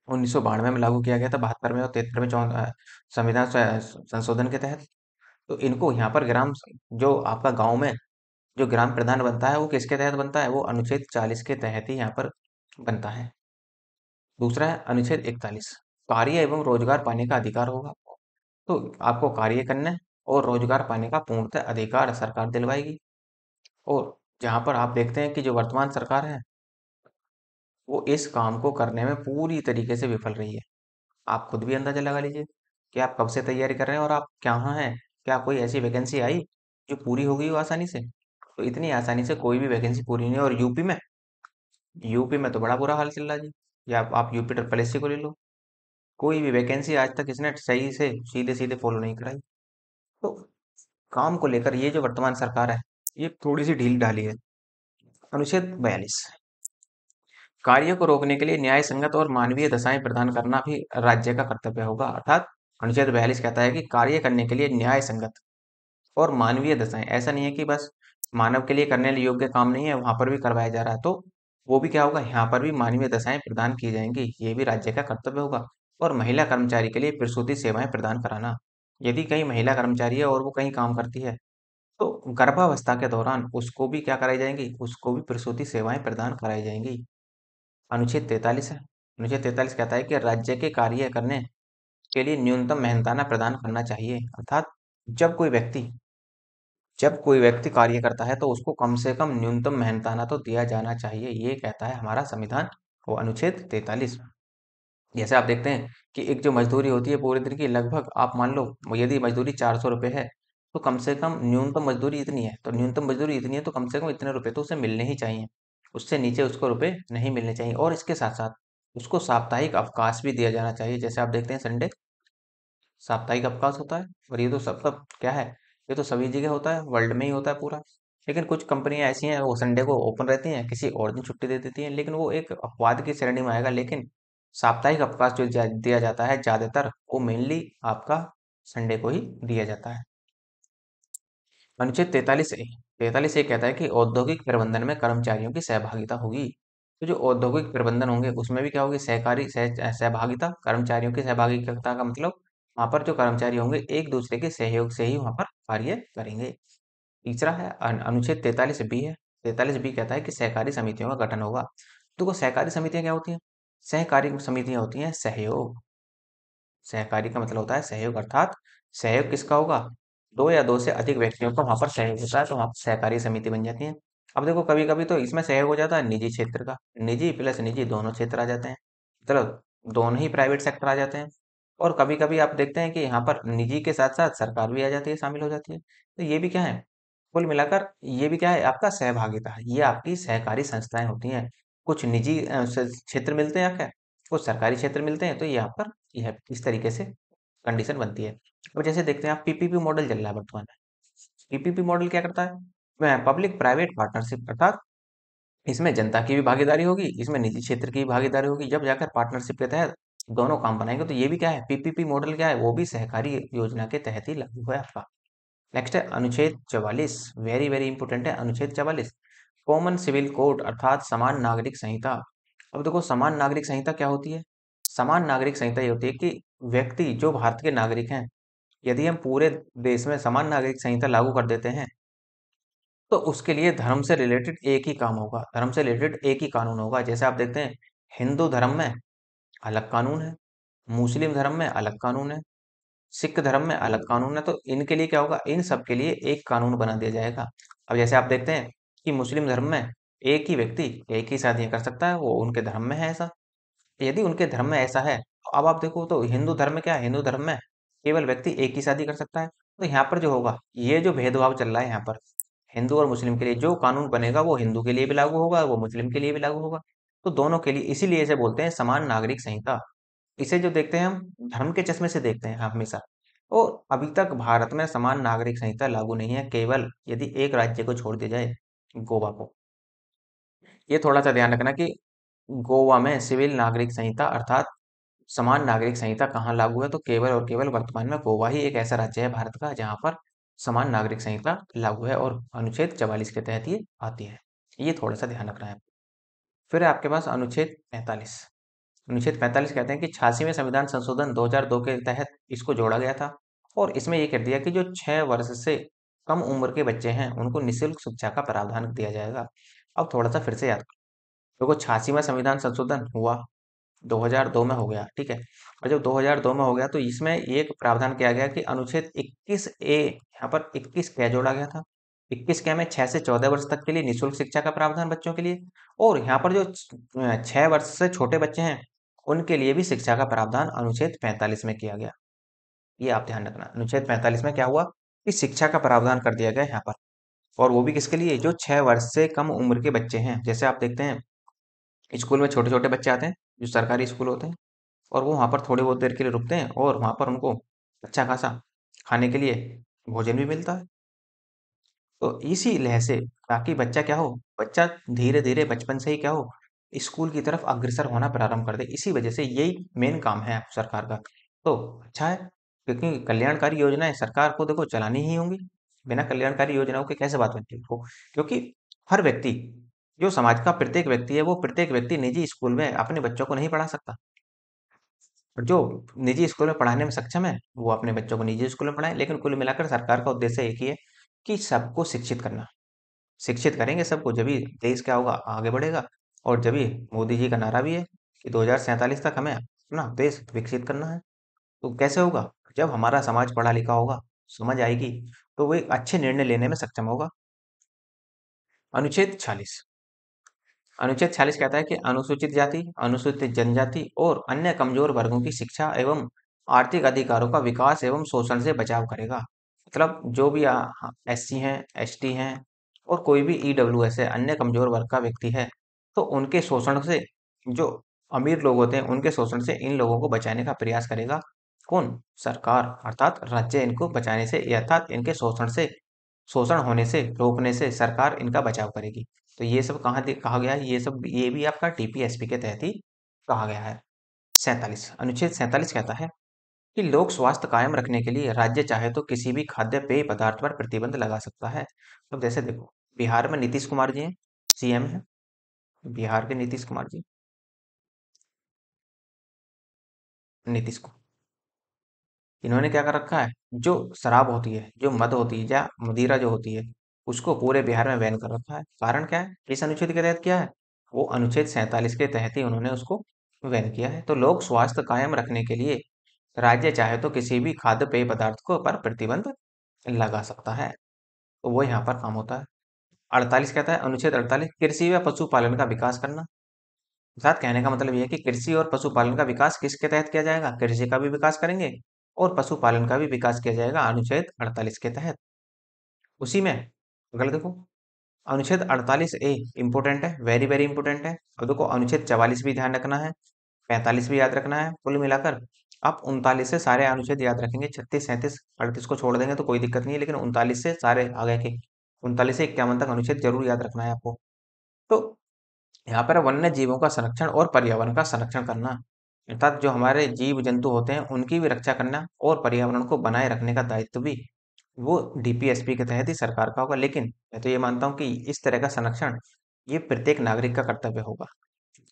1992 में लागू किया गया था, 72वें और 73वें संविधान संशोधन के तहत। तो इनको यहाँ पर जो आपका गांव में जो ग्राम प्रधान बनता है वो किसके तहत बनता है, वो अनुच्छेद 40 के तहत ही यहाँ पर बनता है। दूसरा है अनुच्छेद 41, कार्य एवं रोजगार पाने का अधिकार होगा आपको। तो आपको कार्य करने और रोजगार पाने का पूर्णतः अधिकार सरकार दिलवाएगी। और जहाँ पर आप देखते हैं कि जो वर्तमान सरकार है वो इस काम को करने में पूरी तरीके से विफल रही है। आप खुद भी अंदाजा लगा लीजिए कि आप कब से तैयारी कर रहे हैं और आप कहाँ हैं। क्या कोई ऐसी वैकेंसी आई जो पूरी हो गई हो आसानी से, तो इतनी आसानी से कोई भी वैकेंसी पूरी नहीं है। और यूपी में तो बड़ा बुरा हाल चल रहा है जी। या आप यूपी ट्रिपल एससी को ले लो, कोई भी वैकेंसी आज तक इसने सही से सीधे सीधे फॉलो नहीं कराई। तो काम को लेकर ये जो वर्तमान सरकार है ये थोड़ी सी ढील ढाली है। अनुच्छेद 42, कार्य को रोकने के लिए न्याय संगत और मानवीय दशाएं प्रदान करना भी राज्य का कर्तव्य होगा, अर्थात अनुच्छेद 42 कहता है कि कार्य करने के लिए न्याय संगत और मानवीय दशाएं, ऐसा नहीं है कि बस मानव के लिए करने योग्य काम नहीं है वहां पर भी करवाया जा रहा है, तो वो भी क्या होगा, यहाँ पर भी मानवीय दशाएं प्रदान की जाएंगी, ये भी राज्य का कर्तव्य होगा। और महिला कर्मचारी के लिए प्रसूति सेवाएं प्रदान कराना, यदि कहीं महिला कर्मचारी है और वो कहीं काम करती है तो गर्भावस्था के दौरान उसको भी क्या कराई जाएंगी, उसको भी प्रसूति सेवाएं प्रदान कराई जाएंगी। अनुच्छेद 43 है, अनुच्छेद 43 कहता है कि राज्य के कार्य करने के लिए न्यूनतम मेहनताना प्रदान करना चाहिए, अर्थात जब कोई व्यक्ति जब कोई व्यक्ति कार्य करता है तो उसको कम से कम न्यूनतम मेहनताना तो दिया जाना चाहिए, ये कहता है हमारा संविधान, वो अनुच्छेद 43। जैसे आप देखते हैं कि एक जो मजदूरी होती है पूरे दिन की, लगभग आप मान लो यदि मजदूरी 400 रुपये है तो कम से कम न्यूनतम मजदूरी इतनी है, तो न्यूनतम मजदूरी इतनी है तो कम से कम इतने रुपए तो उसे मिलने ही चाहिए, उससे नीचे उसको रुपए नहीं मिलने चाहिए। और इसके साथ साथ उसको साप्ताहिक अवकाश भी दिया जाना चाहिए। जैसे आप देखते हैं संडे साप्ताहिक अवकाश होता है, और ये तो सब सब क्या है, ये तो सभी जगह होता है, वर्ल्ड में ही होता है पूरा। लेकिन कुछ कंपनियां ऐसी हैं वो संडे को ओपन रहती हैं, किसी और दिन छुट्टी दे देती हैं, लेकिन वो एक अपवाद की श्रेणी में आएगा। लेकिन साप्ताहिक अवकाश जो दिया जाता है ज्यादातर, वो मेनली आपका संडे को ही दिया जाता है। अनुच्छेद 43A, 43A कहता है कि औद्योगिक प्रबंधन में कर्मचारियों की सहभागिता होगी। तो जो औद्योगिक प्रबंधन होंगे उसमें भी क्या होगी, सहभागिता, कर्मचारियों की सहभागिता का मतलब वहां पर जो कर्मचारी होंगे एक दूसरे के सहयोग से ही वहां पर कार्य करेंगे। तीसरा है अनुच्छेद 43B है। 43B कहता है कि सहकारी समितियों का गठन होगा। तो सहकारी समितियां क्या होती हैं? सहकारी समितियां होती हैं सहयोग। सहकारी का मतलब होता है सहयोग, अर्थात सहयोग किसका होगा? दो या दो से अधिक व्यक्तियों का वहां पर सहयोग होता है, तो वहां पर सहकारी समिति बन जाती है। अब देखो कभी कभी तो इसमें सहयोग हो जाता है निजी क्षेत्र का, निजी प्लस निजी दोनों क्षेत्र आ जाते हैं, मतलब दोनों ही प्राइवेट सेक्टर आ जाते हैं। और कभी कभी आप देखते हैं कि यहाँ पर निजी के साथ साथ सरकार भी आ जाती है, शामिल हो जाती है। तो ये भी क्या है, कुल मिलाकर ये भी क्या है, आपका सहभागिता है। ये आपकी सहकारी संस्थाएं होती हैं। कुछ निजी क्षेत्र मिलते हैं, क्या कुछ सरकारी क्षेत्र मिलते हैं, तो यहाँ पर यह इस तरीके से कंडीशन बनती है। अब जैसे देखते हैं आप, पीपीपी मॉडल चल रहा है वर्तमान में। पीपीपी मॉडल क्या करता है? पब्लिक प्राइवेट पार्टनरशिप, अर्थात इसमें जनता की भी भागीदारी होगी, इसमें निजी क्षेत्र की भी भागीदारी होगी, जब जाकर पार्टनरशिप के तहत दोनों काम बनाएंगे। तो ये भी क्या है, पीपीपी मॉडल क्या है, वो भी सहकारी योजना के तहत ही लागू है आपका। नेक्स्ट है अनुच्छेद 44, वेरी वेरी इंपॉर्टेंट है अनुच्छेद 44, कॉमन सिविल कोड, अर्थात समान नागरिक संहिता। अब देखो समान नागरिक संहिता क्या होती है? समान नागरिक संहिता ये होती है कि व्यक्ति जो भारत के नागरिक हैं, यदि हम पूरे देश में समान नागरिक संहिता लागू कर देते हैं, तो उसके लिए धर्म से रिलेटेड एक ही काम होगा, धर्म से रिलेटेड एक ही कानून होगा। जैसे आप देखते हैं हिंदू धर्म में अलग कानून है, मुस्लिम धर्म में अलग कानून है, सिख धर्म में अलग कानून है। तो इनके लिए क्या होगा, इन सब के लिए एक कानून बना दिया जाएगा। अब जैसे आप देखते हैं कि मुस्लिम धर्म में एक ही व्यक्ति एक ही शादियां कर सकता है, वो उनके धर्म में है ऐसा। यदि उनके धर्म में ऐसा है, तो अब आप देखो तो हिंदू धर्म में क्या है, हिंदू धर्म में केवल व्यक्ति एक ही शादी कर सकता है। तो यहाँ पर जो होगा, ये जो भेदभाव चल रहा है यहाँ पर हिंदू और मुस्लिम के लिए, जो कानून बनेगा वो हिंदू के लिए भी लागू होगा, वो मुस्लिम के लिए भी लागू होगा। तो दोनों के लिए, इसीलिए इसे बोलते हैं समान नागरिक संहिता। इसे जो देखते हैं हम धर्म के चश्मे से देखते हैं हमेशा। और अभी तक भारत में समान नागरिक संहिता लागू नहीं है, केवल यदि एक राज्य को छोड़ दिया जाए, गोवा को। ये थोड़ा सा ध्यान रखना कि गोवा में सिविल नागरिक संहिता, अर्थात समान नागरिक संहिता कहाँ लागू है, तो केवल और केवल वर्तमान में गोवा ही एक ऐसा राज्य है भारत का जहाँ पर समान नागरिक संहिता लागू है, और अनुच्छेद 44 के तहत ये आती है। ये थोड़ा सा ध्यान रखना है। फिर है आपके पास अनुच्छेद 45। अनुच्छेद 45 कहते हैं कि 86वें संविधान संशोधन 2002 के तहत इसको जोड़ा गया था, और इसमें ये कह दिया कि जो 6 वर्ष से कम उम्र के बच्चे हैं उनको निःशुल्क शिक्षा का प्रावधान दिया जाएगा। अब थोड़ा सा फिर से याद करो, देखो 86वां संविधान संशोधन हुआ 2002 में हो गया, ठीक है। और जब 2002 में हो गया तो इसमें एक प्रावधान किया गया कि अनुच्छेद 21A, यहाँ पर 21 क्या जोड़ा गया था, 21 क्या में 6 से 14 वर्ष तक के लिए निःशुल्क शिक्षा का प्रावधान बच्चों के लिए, और यहाँ पर जो 6 वर्ष से छोटे बच्चे हैं उनके लिए भी शिक्षा का प्रावधान अनुच्छेद 45 में किया गया। ये आप ध्यान रखना, अनुच्छेद 45 में क्या हुआ कि शिक्षा का प्रावधान कर दिया गया यहाँ पर। और वो भी किसके लिए, जो 6 वर्ष से कम उम्र के बच्चे हैं। जैसे आप देखते हैं स्कूल में छोटे छोटे बच्चे आते हैं, जो सरकारी स्कूल होते हैं, और वो वहाँ पर थोड़ी बहुत देर के लिए रुकते हैं, और वहाँ पर उनको अच्छा खासा खाने के लिए भोजन भी मिलता है। तो इसी लहर से, ताकि बच्चा क्या हो, बच्चा धीरे धीरे बचपन से ही क्या हो, स्कूल की तरफ अग्रसर होना प्रारंभ कर दे। इसी वजह से यही मेन काम है सरकार का। तो अच्छा है, क्योंकि कल्याणकारी योजनाएं सरकार को देखो चलानी ही होंगी। बिना कल्याणकारी योजनाओं के कैसे बात बनती है वो, क्योंकि हर व्यक्ति, जो समाज का प्रत्येक व्यक्ति है, वो प्रत्येक व्यक्ति निजी स्कूल में अपने बच्चों को नहीं पढ़ा सकता। और जो निजी स्कूल में पढ़ाने में सक्षम है, वो अपने बच्चों को निजी स्कूल में पढ़ाए। लेकिन कुल मिलाकर सरकार का उद्देश्य एक ही है कि सबको शिक्षित करना। शिक्षित करेंगे सबको, जब देश क्या होगा, आगे बढ़ेगा। और जब मोदी जी का नारा भी है कि 2047 तक हमें अपना देश विकसित करना है। तो कैसे होगा, जब हमारा समाज पढ़ा लिखा होगा, समझ आएगी, तो वो एक अच्छे निर्णय लेने में सक्षम होगा। अनुच्छेद 46, अनुच्छेद 46 कहता है कि अनुसूचित जाति, अनुसूचित जनजाति और अन्य कमजोर वर्गों की शिक्षा एवं आर्थिक अधिकारों का विकास एवं शोषण से बचाव करेगा। मतलब जो भी SC हैं, ST हैं, और कोई भी EWS है, अन्य कमजोर वर्ग का व्यक्ति है, तो उनके शोषण से, जो अमीर लोग होते हैं उनके शोषण से इन लोगों को बचाने का प्रयास करेगा। कौन? सरकार, अर्थात राज्य इनको बचाने से, अर्थात इनके शोषण से शोषण होने से रोकने से सरकार इनका बचाव करेगी। तो ये सब कहा गया है, ये भी आपका टीपीएसपी के तहत ही कहा गया है। 47 अनुच्छेद 47 कहता है कि लोक स्वास्थ्य कायम रखने के लिए राज्य चाहे तो किसी भी खाद्य पेय पदार्थ पर प्रतिबंध लगा सकता है। तो जैसे देखो, बिहार में नीतीश कुमार जी हैं, सीएम है बिहार के, नीतीश कुमार जी, नीतीश कुमार, इन्होंने क्या कर रखा है, जो शराब होती है, जो मद होती है या मदिरा जो होती है, उसको पूरे बिहार में बैन कर रखा है। कारण क्या है, इस अनुच्छेद के तहत क्या है, वो अनुच्छेद 47 के तहत ही उन्होंने उसको बैन किया है। तो लोक स्वास्थ्य कायम रखने के लिए राज्य चाहे तो किसी भी खाद्य पेय पदार्थ को पर प्रतिबंध लगा सकता है। तो वो यहाँ पर काम होता है। 48 कहता है, अनुच्छेद 48 कृषि व पशुपालन का विकास करना। साथ कहने का मतलब ये है कि कृषि और पशुपालन का विकास किसके तहत किया जाएगा, कृषि का भी विकास करेंगे और पशुपालन का भी विकास किया जाएगा अनुच्छेद 48 के तहत। उसी में अगर देखो, अनुच्छेद 48A इंपोर्टेंट है, वेरी वेरी इंपोर्टेंट है। अब देखो, अनुच्छेद 44 भी ध्यान रखना है, 45 भी याद रखना है। कुल मिलाकर आप 39 से सारे अनुच्छेद याद रखेंगे। 36, 37, 38 को छोड़ देंगे तो कोई दिक्कत नहीं है, लेकिन 39 से सारे आगे के 39 से 51 तक अनुच्छेद जरूर याद रखना है आपको। तो यहाँ पर वन्य जीवों का संरक्षण और पर्यावरण का संरक्षण करना, अर्थात जो हमारे जीव जंतु होते हैं उनकी भी रक्षा करना और पर्यावरण को बनाए रखने का दायित्व भी वो डीपीएसपी के तहत ही सरकार का होगा। लेकिन मैं तो ये मानता हूँ कि इस तरह का संरक्षण ये प्रत्येक नागरिक का कर्तव्य होगा,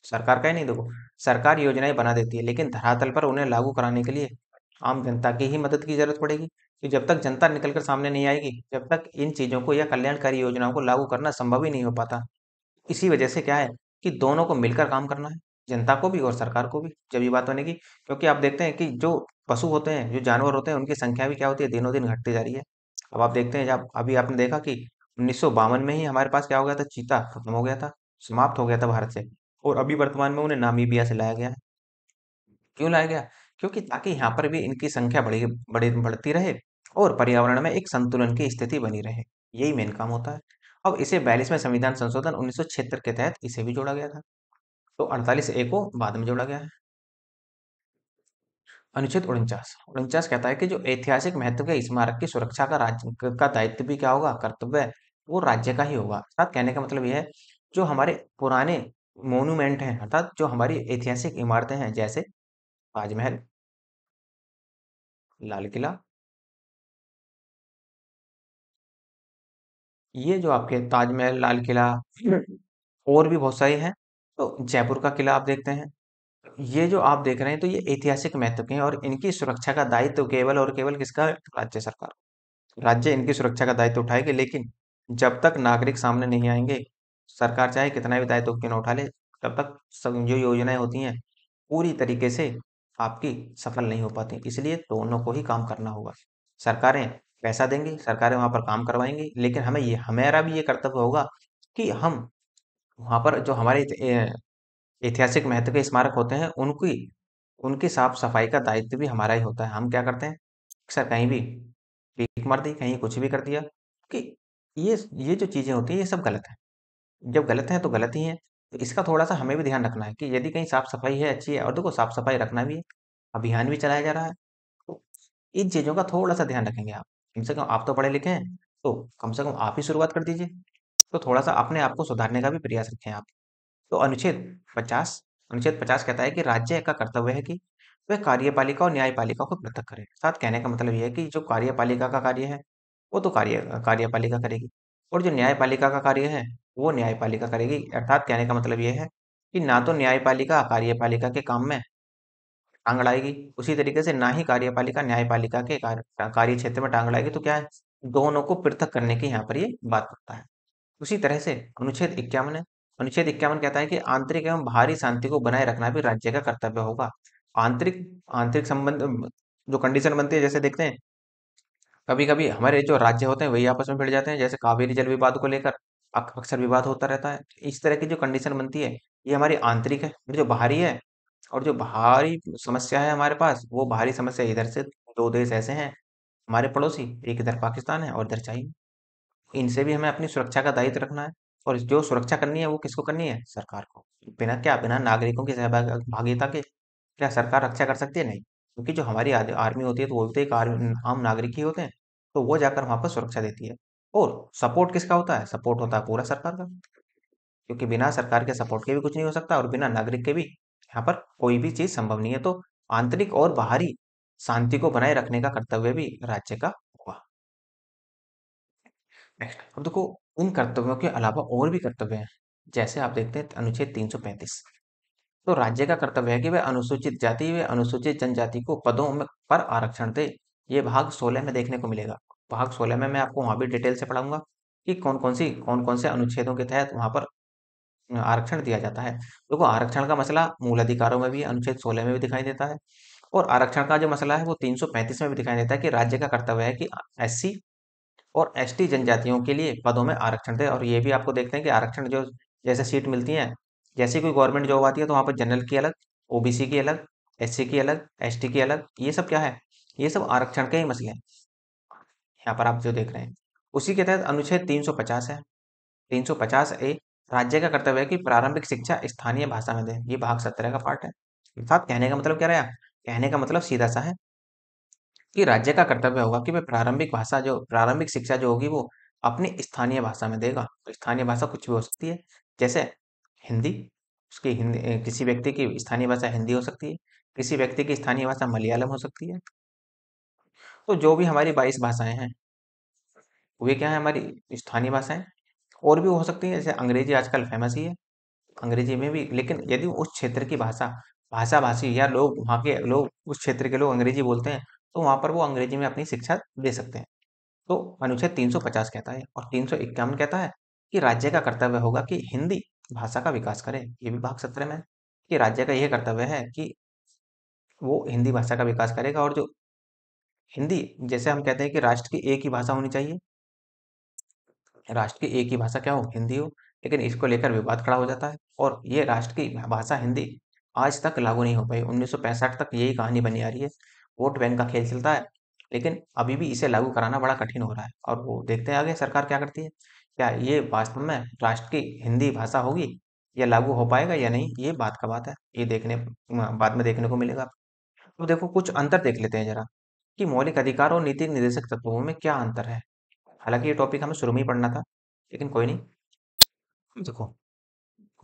सरकार का ही नहीं। देखो, सरकार योजनाएं बना देती है, लेकिन धरातल पर उन्हें लागू कराने के लिए आम जनता की ही मदद की जरूरत पड़ेगी। कि जब तक जनता निकलकर सामने नहीं आएगी, जब तक इन चीजों को या कल्याणकारी योजनाओं को लागू करना संभव ही नहीं हो पाता। इसी वजह से क्या है कि दोनों को मिलकर काम करना है, जनता को भी और सरकार को भी, जब ये बात बनेगी। क्योंकि आप देखते हैं कि जो पशु होते हैं, जो जानवर होते हैं, उनकी संख्या भी क्या होती है, दिनों दिन घटती जा रही है। अब आप देखते हैं, जब अभी आपने देखा कि 1952 में ही हमारे पास क्या हो गया था, चीता खत्म हो गया था, समाप्त हो गया था भारत से। और अभी वर्तमान में उन्हें नामीबिया से लाया गया है। क्यों लाया गया, क्योंकि ताकि यहाँ पर भी इनकी संख्या बढ़ती रहे और पर्यावरण में एक संतुलन की स्थिति बनी रहे। यही मेन काम होता है। अब इसे 42वें संविधान संशोधन 1976 के तहत इसे भी जोड़ा गया था। तो 48A को बाद में जोड़ा गया है। अनुच्छेद 49 कहता है कि जो ऐतिहासिक महत्व के स्मारक की सुरक्षा का राज्य का दायित्व भी क्या होगा, कर्तव्य, वो राज्य का ही होगा। अर्थात कहने का मतलब यह है, जो हमारे पुराने मोन्यूमेंट हैं, अर्थात जो हमारी ऐतिहासिक इमारतें हैं, जैसे ताजमहल, लाल किला, ये जो आपके ताजमहल, लाल किला और भी बहुत सारे हैं। तो जयपुर का किला आप देखते हैं, ये जो आप देख रहे हैं, तो ये ऐतिहासिक महत्व के हैं और इनकी सुरक्षा का दायित्व केवल और केवल किसका है? राज्य सरकार। राज्य इनकी सुरक्षा का दायित्व उठाएगी, लेकिन जब तक नागरिक सामने नहीं आएंगे, सरकार चाहे कितना भी दायित्व क्यों ना उठा ले, तब तक सब जो योजनाएं होती हैं पूरी तरीके से आपकी सफल नहीं हो पाती। इसलिए दोनों को ही काम करना होगा। सरकारें पैसा देंगी, सरकारें वहां पर काम करवाएंगी, लेकिन हमारा भी ये कर्तव्य होगा कि हम वहां पर जो हमारे ऐतिहासिक महत्व के स्मारक होते हैं, उनकी उनकी साफ सफाई का दायित्व भी हमारा ही होता है। हम क्या करते हैं, अक्सर कहीं भी पीक मार दी, कहीं कुछ भी कर दिया, कि ये जो चीजें होती हैं ये सब गलत है। जब गलत है तो गलत ही है। तो इसका थोड़ा सा हमें भी ध्यान रखना है कि यदि कहीं साफ सफाई है, अच्छी है, और देखो साफ सफाई रखना भी है, अभियान भी चलाया जा रहा है, तो इन चीजों का थोड़ा सा ध्यान रखेंगे आप। कम से कम आप तो पढ़े लिखे हैं, तो कम से कम आप ही शुरुआत कर दीजिए। तो थोड़ा सा अपने आप को सुधारने का भी प्रयास रखें आप। तो अनुच्छेद 50 कहता है कि राज्य का कर्तव्य है कि वह कार्यपालिका और न्यायपालिका को पृथक करे। साथ कहने का मतलब यह है कि जो कार्यपालिका का कार्य है, वो तो कार्यपालिका करेगी, और जो न्यायपालिका का कार्य है, वो न्यायपालिका करेगी। अर्थात कहने का मतलब यह है कि ना तो न्यायपालिका कार्यपालिका के काम में टांग अड़ाएगी, उसी तरीके से ना ही कार्यपालिका न्यायपालिका के कार्य क्षेत्र में टांग अड़ाएगी। तो क्या है, दोनों को पृथक करने की यहाँ पर ये बात करता है। उसी तरह से अनुच्छेद 51 है। अनुच्छेद 51 कहता है कि आंतरिक एवं बाहरी शांति को बनाए रखना भी राज्य का कर्तव्य होगा। आंतरिक आंतरिक संबंध जो कंडीशन बनती है, जैसे देखते हैं कभी कभी हमारे जो राज्य होते हैं वही आपस में भिड़ जाते हैं, जैसे कावेरी जल विवाद को लेकर अक्सर विवाद होता रहता है। इस तरह की जो कंडीशन बनती है, ये हमारी आंतरिक है। और जो बाहरी है, और जो बाहरी समस्या है हमारे पास, वो बाहरी समस्या इधर से दो देश ऐसे हैं हमारे पड़ोसी, एक इधर पाकिस्तान है और इधर चाइना। इनसे भी हमें अपनी सुरक्षा का दायित्व रखना है। और जो सुरक्षा करनी है वो किसको करनी है, सरकार को। बिना नागरिकों की सहभागिता के क्या सरकार रक्षा कर सकती है? नहीं, क्योंकि जो हमारी आर्मी होती है, तो वो भी तो एक आम नागरिक ही होते हैं, तो वो जाकर वहां पर सुरक्षा देती है। और सपोर्ट किसका होता है? सपोर्ट होता है पूरा सरकार का, क्योंकि बिना सरकार के सपोर्ट के भी कुछ नहीं हो सकता और बिना नागरिक के भी यहाँ पर कोई भी चीज संभव नहीं है। तो आंतरिक और बाहरी शांति को बनाए रखने का कर्तव्य भी राज्य का होगा। नेक्स्ट, अब देखो, इन कर्तव्यों के अलावा और भी कर्तव्य हैं। जैसे आप देखते हैं अनुच्छेद 335, तो राज्य का कर्तव्य है कि वह अनुसूचित जाति व अनुसूचित जनजाति को पदों में पर आरक्षण दे। ये भाग 16 में देखने को मिलेगा। भाग 16 में मैं आपको वहां भी डिटेल से पढ़ाऊंगा कि कौन कौन से अनुच्छेदों के तहत वहां पर आरक्षण दिया जाता है। देखो, आरक्षण का मसला मूल अधिकारों में भी अनुच्छेद 16 में भी दिखाई देता है, और आरक्षण का जो मसला है वो 335 में भी दिखाई देता है कि राज्य का कर्तव्य है कि एससी और एसटी जनजातियों के लिए पदों में आरक्षण दे। और ये भी आपको देखते हैं कि आरक्षण जो जैसे सीट मिलती है, जैसे कोई गवर्नमेंट जॉब आती है तो वहां पर जनरल की अलग, ओबीसी की अलग, एससी की अलग, एसटी की अलग, ये सब क्या है? ये सब आरक्षण के ही मसले हैं। यहाँ पर आप जो देख रहे हैं उसी के तहत अनुच्छेद 350 है। 350 ए, राज्य का कर्तव्य है कि प्रारंभिक शिक्षा स्थानीय भाषा में दे। ये भाग 17 का पार्ट है। अर्थात कहने का मतलब क्या रहा? कहने का मतलब सीधा सा है कि राज्य का कर्तव्य होगा कि वह प्रारंभिक शिक्षा जो होगी वो अपनी स्थानीय भाषा में देगा। तो स्थानीय भाषा कुछ भी हो सकती है, जैसे हिंदी, किसी व्यक्ति की स्थानीय भाषा हिंदी हो सकती है, किसी व्यक्ति की स्थानीय भाषा मलयालम हो सकती है। तो जो भी हमारी 22 भाषाएं हैं वे क्या है? हमारी स्थानीय भाषाएं। और भी हो सकती है, जैसे अंग्रेजी आजकल फेमस ही है, अंग्रेजी में भी। लेकिन यदि उस क्षेत्र की भाषा भाषी या लोग, वहाँ के लोग, उस क्षेत्र के लोग अंग्रेजी बोलते हैं, तो वहां पर वो अंग्रेजी में अपनी शिक्षा दे सकते हैं। तो अनुच्छेद 350 कहता है, और 351 कहता है कि राज्य का कर्तव्य होगा कि हिंदी भाषा का विकास करे। ये भी भाग 17 में है कि राज्य का यह कर्तव्य है कि वो हिंदी भाषा का विकास करेगा। और जो हिंदी, जैसे हम कहते हैं कि राष्ट्र की एक ही भाषा होनी चाहिए, राष्ट्र की एक ही भाषा क्या हो? हिंदी हो। लेकिन इसको लेकर विवाद खड़ा हो जाता है, और ये राष्ट्र की भाषा हिंदी आज तक लागू नहीं हो पाई। 1965 तक यही कहानी बनी आ रही है, वोट बैंक का खेल चलता है, लेकिन अभी भी इसे लागू कराना बड़ा कठिन हो रहा है। और वो देखते हैं आगे सरकार क्या करती है, क्या ये वास्तव में राष्ट्र की हिंदी भाषा होगी या लागू हो पाएगा या नहीं, ये बात का बात है। ये बाद में देखने को मिलेगा। तो देखो, कुछ अंतर देख लेते हैं जरा कि मौलिक अधिकार और नीति निर्देशक तत्वों में क्या अंतर है। हालांकि ये टॉपिक हमें शुरू में ही पढ़ना था, लेकिन कोई नहीं। देखो,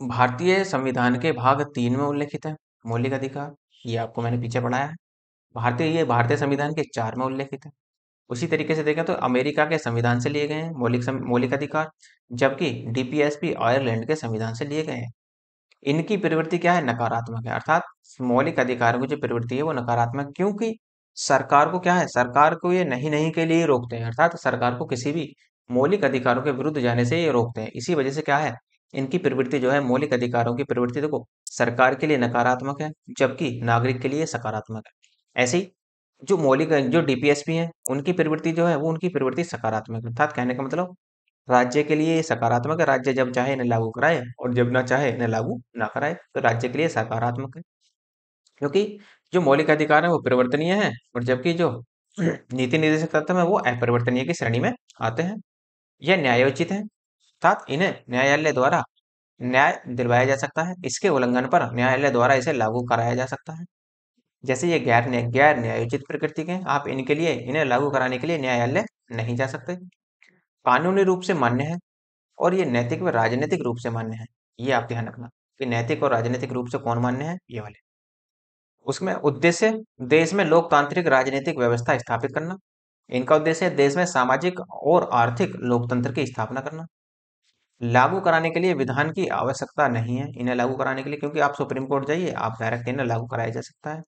भारतीय संविधान के भाग 3 में उल्लेखित है मौलिक अधिकार, ये आपको मैंने पीछे पढ़ाया है। भारतीय संविधान के 4 में उल्लेखित है। उसी तरीके से देखें तो अमेरिका के संविधान से लिए गए हैं मौलिक अधिकार, जबकि डीपीएसपी आयरलैंड के संविधान से लिए गए हैं। इनकी प्रवृत्ति क्या है? नकारात्मक है। अर्थात मौलिक अधिकारों की जो प्रवृत्ति है वो नकारात्मक, क्योंकि सरकार को क्या है? सरकार को ये नहीं नहीं के लिए रोकते हैं। अर्थात सरकार को किसी भी मौलिक अधिकारों के विरुद्ध जाने से ये रोकते हैं। इसी वजह से क्या है, इनकी प्रवृत्ति जो है, मौलिक अधिकारों की प्रवृत्ति देखो, सरकार के लिए नकारात्मक है, जबकि नागरिक के लिए सकारात्मक है। ऐसे ही जो डीपीएसपी है, उनकी प्रवृत्ति जो है वो उनकी प्रवृत्ति सकारात्मक है। अर्थात कहने का मतलब राज्य के लिए ये सकारात्मक है, राज्य जब चाहे इन्हें लागू कराए और जब ना चाहे इन्हें लागू ना कराए, तो राज्य के लिए सकारात्मक है। क्योंकि जो मौलिक अधिकार है वो परिवर्तनीय है, और जबकि जो नीति निर्देशक तत्व है वो अपरिवर्तनीय की श्रेणी में आते हैं। यह न्यायोचित है, अर्थात इन्हें न्यायालय द्वारा न्याय दिलवाया जा सकता है। इसके उल्लंघन पर न्यायालय द्वारा इसे लागू कराया जा सकता है। जैसे ये गैर न्यायोचित प्रकृति के हैं, आप इन्हें लागू कराने के लिए न्यायालय नहीं जा सकते। कानूनी रूप से मान्य है, और ये नैतिक व राजनीतिक रूप से मान्य है। ये आप ध्यान रखना कि नैतिक और राजनीतिक रूप से कौन मान्य है, ये वाले। उसमें उद्देश्य, देश में लोकतांत्रिक राजनीतिक व्यवस्था स्थापित करना। इनका उद्देश्य है देश में सामाजिक और आर्थिक लोकतंत्र की स्थापना करना। लागू कराने के लिए विधान की आवश्यकता नहीं है इन्हें लागू कराने के लिए, क्योंकि आप सुप्रीम कोर्ट जाइए, आप डायरेक्ट इन्हें लागू कराया जा सकता है।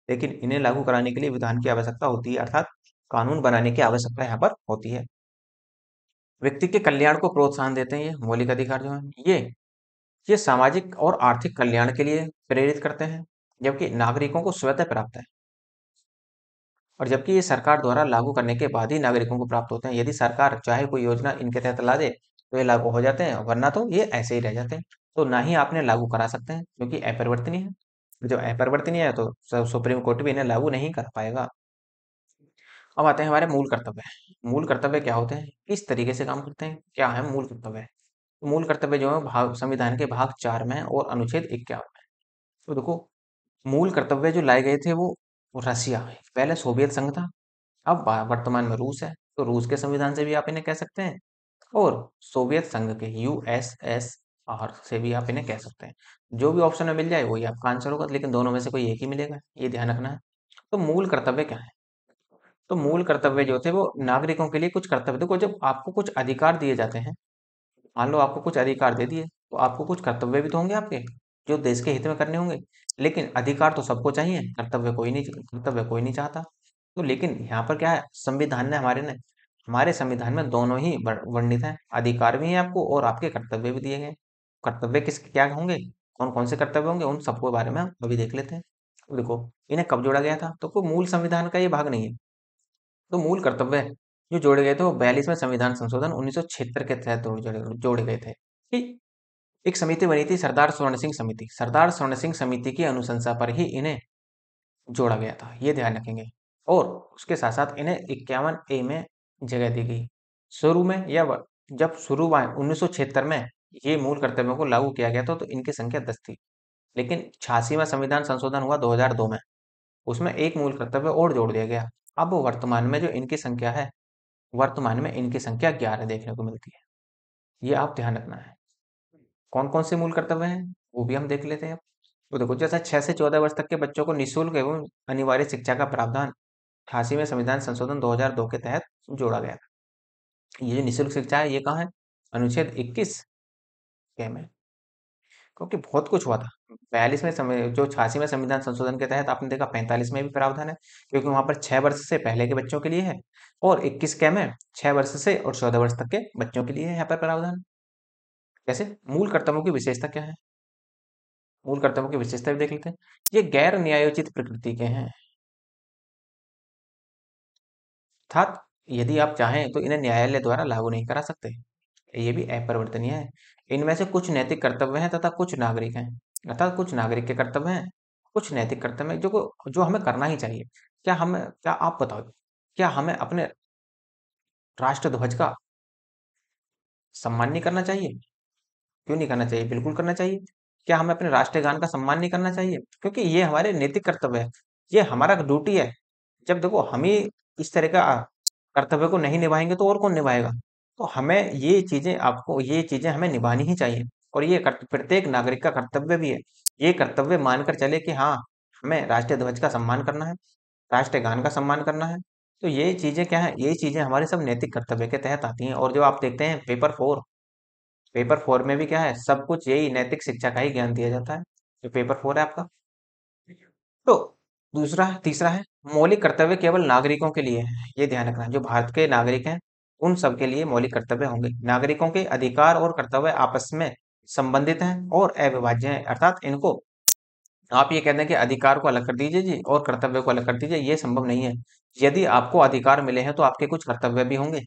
लेकिन इन्हें लागू कराने के लिए विधान की आवश्यकता होती है, अर्थात कानून बनाने की आवश्यकता यहाँ पर होती है। व्यक्ति के कल्याण को प्रोत्साहन देते हैं ये मौलिक अधिकार जो है, ये सामाजिक और आर्थिक कल्याण के लिए प्रेरित करते हैं, जबकि नागरिकों को स्वतः प्राप्त है। और जबकि ये सरकार द्वारा लागू करने के बाद ही नागरिकों को प्राप्त होते हैं। यदि सरकार चाहे कोई योजना इनके तहत ला दे तो ये लागू हो जाते हैं, वरना तो ये ऐसे ही रह जाते हैं। तो ना ही आपने लागू करा सकते हैं, क्योंकि अपरिवर्तनीय है। जो अपरिवर्तनीय है तो सुप्रीम कोर्ट भी इन्हें लागू नहीं कर पाएगा। अब आते हैं हमारे मूल कर्तव्य। मूल कर्तव्य क्या होते हैं, किस तरीके से काम करते हैं, क्या है मूल कर्तव्य? तो मूल कर्तव्य जो है संविधान के भाग 4 में है और अनुच्छेद 51 में। तो देखो, मूल कर्तव्य जो लाए गए थे वो रसिया, पहले सोवियत संघ था, अब वर्तमान में रूस है। तो रूस के संविधान से भी आप इन्हें कह सकते हैं और सोवियत संघ के यूएसएसआर से भी आप इन्हें कह सकते हैं। जो भी ऑप्शन में मिल जाए वही आपका आंसर होगा, लेकिन दोनों में से कोई एक ही मिलेगा, ये ध्यान रखना है। तो मूल कर्तव्य क्या है? तो मूल कर्तव्य जो थे वो नागरिकों के लिए कुछ कर्तव्य, देखो जब आपको कुछ अधिकार दिए जाते हैं, मान लो आपको कुछ अधिकार दे दिए, तो आपको कुछ कर्तव्य भी तो होंगे आपके, जो देश के हित में करने होंगे। लेकिन अधिकार तो सबको चाहिए, कर्तव्य कोई नहीं चाहता। तो लेकिन यहाँ पर क्या है, संविधान ने हमारे संविधान में दोनों ही वर्णित है, अधिकार भी है आपको और आपके कर्तव्य भी दिए गए हैं। कर्तव्य किसके क्या होंगे, कौन कौन से कर्तव्य होंगे, उन सबके बारे में हम अभी देख लेते हैं। तो देखो, इन्हें कब जोड़ा गया था, तो कोई मूल संविधान का ये भाग नहीं है। तो मूल कर्तव्य जो जोड़े गए थे वो 42वें संविधान संशोधन 1976 के तहत जोड़े गए थे कि एक समिति बनी थी, सरदार स्वर्ण सिंह समिति। सरदार स्वर्ण सिंह समिति की अनुशंसा पर ही इन्हें जोड़ा गया था, ये ध्यान रखेंगे। और उसके साथ साथ इन्हें 51A में जगह दी गई। शुरू में जब शुरू हुआ 1976 में ये मूल कर्तव्यों को लागू किया गया था, तो इनकी संख्या 10 थी। लेकिन 86वां संविधान संशोधन हुआ 2002 में, उसमें एक मूल कर्तव्य और जोड़ दिया गया। अब वर्तमान में जो इनकी संख्या है, वर्तमान में इनकी संख्या 11 देखने को मिलती है। ये आप ध्यान रखना है। कौन कौन से मूल कर्तव्य हैं वो भी हम देख लेते हैं। तो देखो, जैसा 6 से 14 वर्ष तक के बच्चों को निःशुल्क एवं अनिवार्य शिक्षा का प्रावधान 88वें संविधान संशोधन 2002 के तहत जोड़ा गया था। ये जो निःशुल्क शिक्षा है ये कहाँ है, अनुच्छेद 21 के में, क्योंकि बहुत कुछ हुआ था। 42वें समय जो 86वें संविधान संशोधन के तहत आपने देखा 45 में भी प्रावधान है, क्योंकि वहां पर 6 वर्ष से पहले के बच्चों के लिए है। और 21 के में 6 वर्ष से और 14 वर्ष तक के बच्चों के लिए है यहाँ पर प्रावधान। कैसे, मूल कर्तव्यों की विशेषता क्या है, मूल कर्तव्यों की विशेषता भी देख लेते हैं। ये गैर न्यायोचित प्रकृति के हैं, अर्थात यदि आप चाहें तो इन्हें न्यायालय द्वारा लागू नहीं करा सकते, ये भी अपरिवर्तनीय है। इनमें से कुछ नैतिक कर्तव्य हैं तथा कुछ नागरिक हैं, अर्थात कुछ नागरिक के कर्तव्य हैं, कुछ नैतिक कर्तव्य हैं जो हमें करना ही चाहिए। क्या आप बताओ, क्या हमें अपने राष्ट्र ध्वज का सम्मान नहीं करना चाहिए? क्यों नहीं करना चाहिए, बिल्कुल करना चाहिए। क्या हमें अपने राष्ट्रीय गान का सम्मान नहीं करना चाहिए? क्योंकि ये हमारे नैतिक कर्तव्य है, ये हमारा ड्यूटी है। जब देखो हम ही इस तरह का कर्तव्य को नहीं निभाएंगे तो और कौन निभाएगा? तो हमें ये चीजें हमें निभानी ही चाहिए। और ये प्रत्येक नागरिक का कर्तव्य भी है। ये कर्तव्य मानकर चले कि हाँ, हमें राष्ट्रीय ध्वज का सम्मान करना है, राष्ट्रीय गान का सम्मान करना है। तो ये चीजें क्या है, ये चीजें हमारे सब नैतिक कर्तव्य के तहत आती हैं। और जो आप देखते हैं पेपर 4 में भी क्या है, सब कुछ यही नैतिक शिक्षा का ही ज्ञान दिया जाता है, जो पेपर 4 है आपका। तो तीसरा है, मौलिक कर्तव्य केवल नागरिकों के लिए है, ये ध्यान रखना। जो भारत के नागरिक हैं उन सब के लिए मौलिक कर्तव्य होंगे। नागरिकों के अधिकार और कर्तव्य आपस में संबंधित हैं और अविभाज्य हैं, अर्थात इनको आप ये कहते हैं कि अधिकार को अलग कर दीजिए जी और कर्तव्य को अलग कर दीजिए, ये संभव नहीं है। यदि आपको अधिकार मिले हैं तो आपके कुछ कर्तव्य भी होंगे।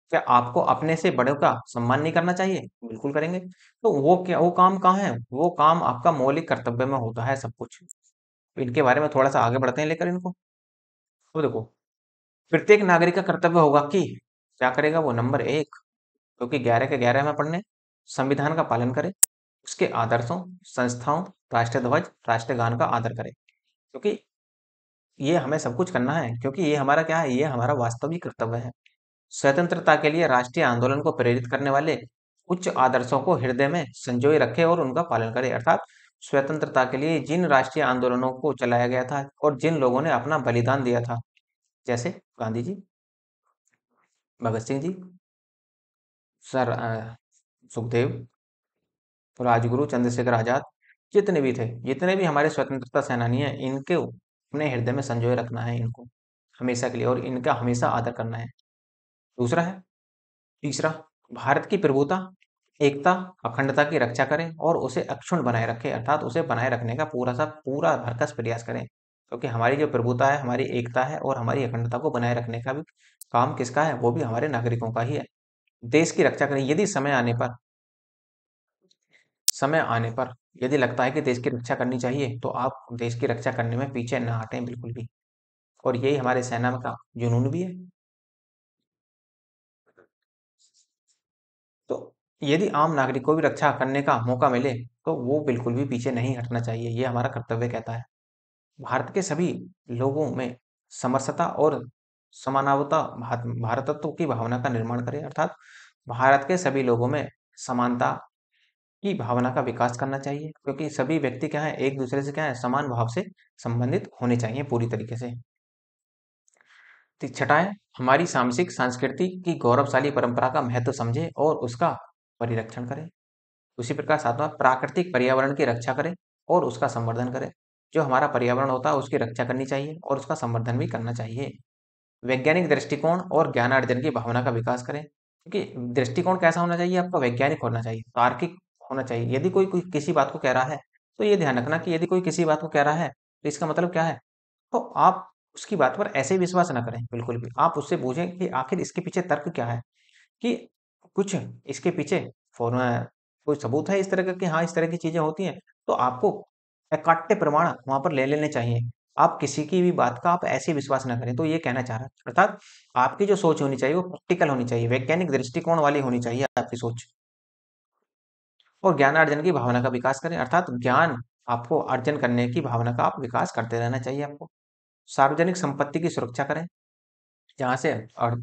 क्या आपको अपने से बड़ों का सम्मान नहीं करना चाहिए? बिल्कुल करेंगे। तो वो काम कहाँ है, वो काम आपका मौलिक कर्तव्य में होता है सब कुछ। तो इनके बारे में थोड़ा सा आगे बढ़ते हैं लेकर इनको। तो देखो, प्रत्येक नागरिक का कर्तव्य होगा कि क्या करेगा वो, नंबर 1, क्योंकि 11 के 11 में पढ़ने, संविधान का पालन करे, उसके आदर्शों, संस्थाओं, राष्ट्रीय ध्वज, राष्ट्रीय गान का आदर करे। क्योंकि ये हमें सब कुछ करना है, क्योंकि ये हमारा क्या है, ये हमारा वास्तविक कर्तव्य है। स्वतंत्रता के लिए राष्ट्रीय आंदोलन को प्रेरित करने वाले उच्च आदर्शों को हृदय में संजोए रखे और उनका पालन करे, अर्थात स्वतंत्रता के लिए जिन राष्ट्रीय आंदोलनों को चलाया गया था और जिन लोगों ने अपना बलिदान दिया था, जैसे गांधी जी, भगत सिंह जी, सुखदेव, राजगुरु, चंद्रशेखर आजाद, जितने भी हमारे स्वतंत्रता सेनानी हैं, इनके अपने हृदय में संजोए रखना है इनको हमेशा के लिए, और इनका हमेशा आदर करना है। दूसरा है तीसरा, भारत की प्रभुता, एकता, अखंडता की रक्षा करें और उसे अक्षुण्ण बनाए रखें, अर्थात उसे बनाए रखने का पूरा भरकस प्रयास करें। क्योंकि हमारी जो प्रभुता है, हमारी एकता है और हमारी अखंडता को बनाए रखने का भी काम किसका है, वो भी हमारे नागरिकों का ही है। देश की रक्षा करें। यदि समय आने पर यदि लगता है कि देश की रक्षा करनी चाहिए, तो आप देश की रक्षा करने में पीछे ना हटें बिल्कुल भी। और यही हमारे सेना में का जुनून भी है। तो यदि आम नागरिक को भी रक्षा करने का मौका मिले, तो वो बिल्कुल भी पीछे नहीं हटना चाहिए, ये हमारा कर्तव्य कहता है। भारत के सभी लोगों में समरसता और समानवता, भारतत्व की भावना का निर्माण करें, अर्थात भारत के सभी लोगों में समानता की भावना का विकास करना चाहिए, क्योंकि सभी व्यक्ति क्या है, एक दूसरे से क्या है, समान भाव से संबंधित होने चाहिए पूरी तरीके से। छठा है, हमारी सामसिक संस्कृति की गौरवशाली परंपरा का महत्व समझे और उसका परिरक्षण करें। उसी प्रकार सातवां, प्राकृतिक पर्यावरण की रक्षा करें और उसका संवर्धन करें। जो हमारा पर्यावरण होता है उसकी रक्षा करनी चाहिए और उसका संवर्धन भी करना चाहिए। वैज्ञानिक दृष्टिकोण और ज्ञानार्जन की भावना का विकास करें, क्योंकि दृष्टिकोण कैसा होना चाहिए, आपका वैज्ञानिक होना चाहिए, तार्किक होना चाहिए। यदि कोई कोई किसी बात को कह रहा है, तो ये ध्यान रखना कि यदि कोई किसी बात को कह रहा है तो इसका मतलब क्या है। तो आप उसकी बात पर ऐसे ही विश्वास ना करें बिल्कुल भी। आप उससे पूछें कि आखिर इसके पीछे तर्क क्या है, कि कुछ इसके पीछे फॉर कोई सबूत है इस तरह का कि हाँ इस तरह की चीजें होती हैं, तो आपको अकाट्य प्रमाण वहां पर ले लेने चाहिए। आप किसी की भी बात का आप ऐसे विश्वास ना करें। तो ये कहना चाह रहा है, अर्थात आपकी जो सोच होनी चाहिए वो प्रैक्टिकल होनी चाहिए, वैज्ञानिक दृष्टिकोण वाली होनी चाहिए आपकी सोच। और ज्ञानार्जन की भावना का विकास करें, अर्थात ज्ञान आपको अर्जन करने की भावना का आप विकास करते रहना चाहिए आपको। सार्वजनिक संपत्ति की सुरक्षा करें, जहाँ से और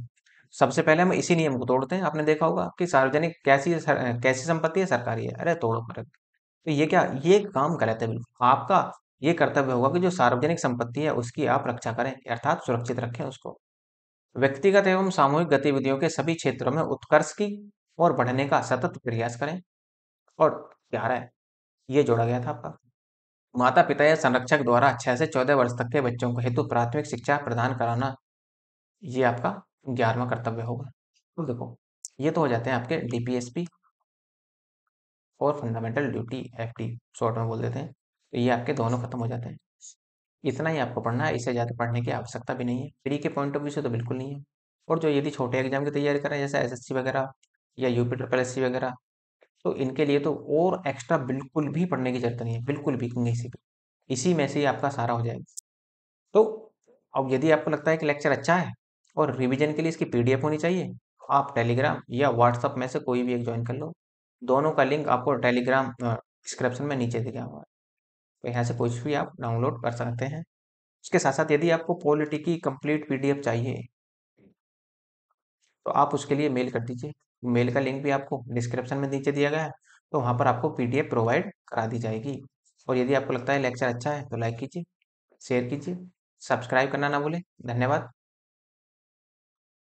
सबसे पहले हम इसी नियम को तोड़ते हैं। आपने देखा होगा कि सार्वजनिक कैसी संपत्ति है, सरकारी है, अरे तोड़ो मत। तो ये क्या, ये काम गलत है बिल्कुल। आपका ये कर्तव्य होगा कि जो सार्वजनिक संपत्ति है उसकी आप रक्षा करें, अर्थात सुरक्षित रखें उसको। व्यक्तिगत एवं सामूहिक गतिविधियों के सभी क्षेत्रों में उत्कर्ष की और बढ़ने का सतत प्रयास करें। और 11 है, ये जोड़ा गया था आपका, माता पिता या संरक्षक द्वारा 6 से 14 वर्ष तक के बच्चों को हेतु प्राथमिक शिक्षा प्रदान कराना, ये आपका 11वां कर्तव्य होगा। तो देखो, ये तो हो जाते हैं आपके डीपीएसपी और फंडामेंटल ड्यूटी, एफडी शॉर्ट में बोल देते हैं। तो ये आपके दोनों खत्म हो जाते हैं। इतना ही आपको पढ़ना है, इससे ज़्यादा पढ़ने की आवश्यकता भी नहीं है। प्री के पॉइंट ऑफ व्यू से तो बिल्कुल नहीं है। और जो यदि छोटे एग्जाम की तैयारी कर रहे हैं जैसे एसएससी वगैरह या यूपी ट्रिपल एससी वगैरह, तो इनके लिए तो और एक्स्ट्रा बिल्कुल भी पढ़ने की जरूरत नहीं है, बिल्कुल भी कहीं से भी। इसी में से ही आपका सारा हो जाएगा। तो अब यदि आपको लगता है कि लेक्चर अच्छा है और रिवीजन के लिए इसकी पीडीएफ होनी चाहिए, तो आप टेलीग्राम या व्हाट्सअप में से कोई भी एक ज्वाइन कर लो। दोनों का लिंक आपको टेलीग्राम डिस्क्रिप्शन में नीचे दिया हुआ है, तो यहाँ से कुछ भी आप डाउनलोड कर सकते हैं। उसके साथ साथ यदि आपको पॉलिटी की कंप्लीट पीडीएफ चाहिए, तो आप उसके लिए मेल कर दीजिए। मेल का लिंक भी आपको डिस्क्रिप्शन में नीचे दिया गया है, तो वहाँ पर आपको पीडीएफ प्रोवाइड करा दी जाएगी। और यदि आपको लगता है लेक्चर अच्छा है तो लाइक कीजिए, शेयर कीजिए, सब्सक्राइब करना ना भूलें। धन्यवाद।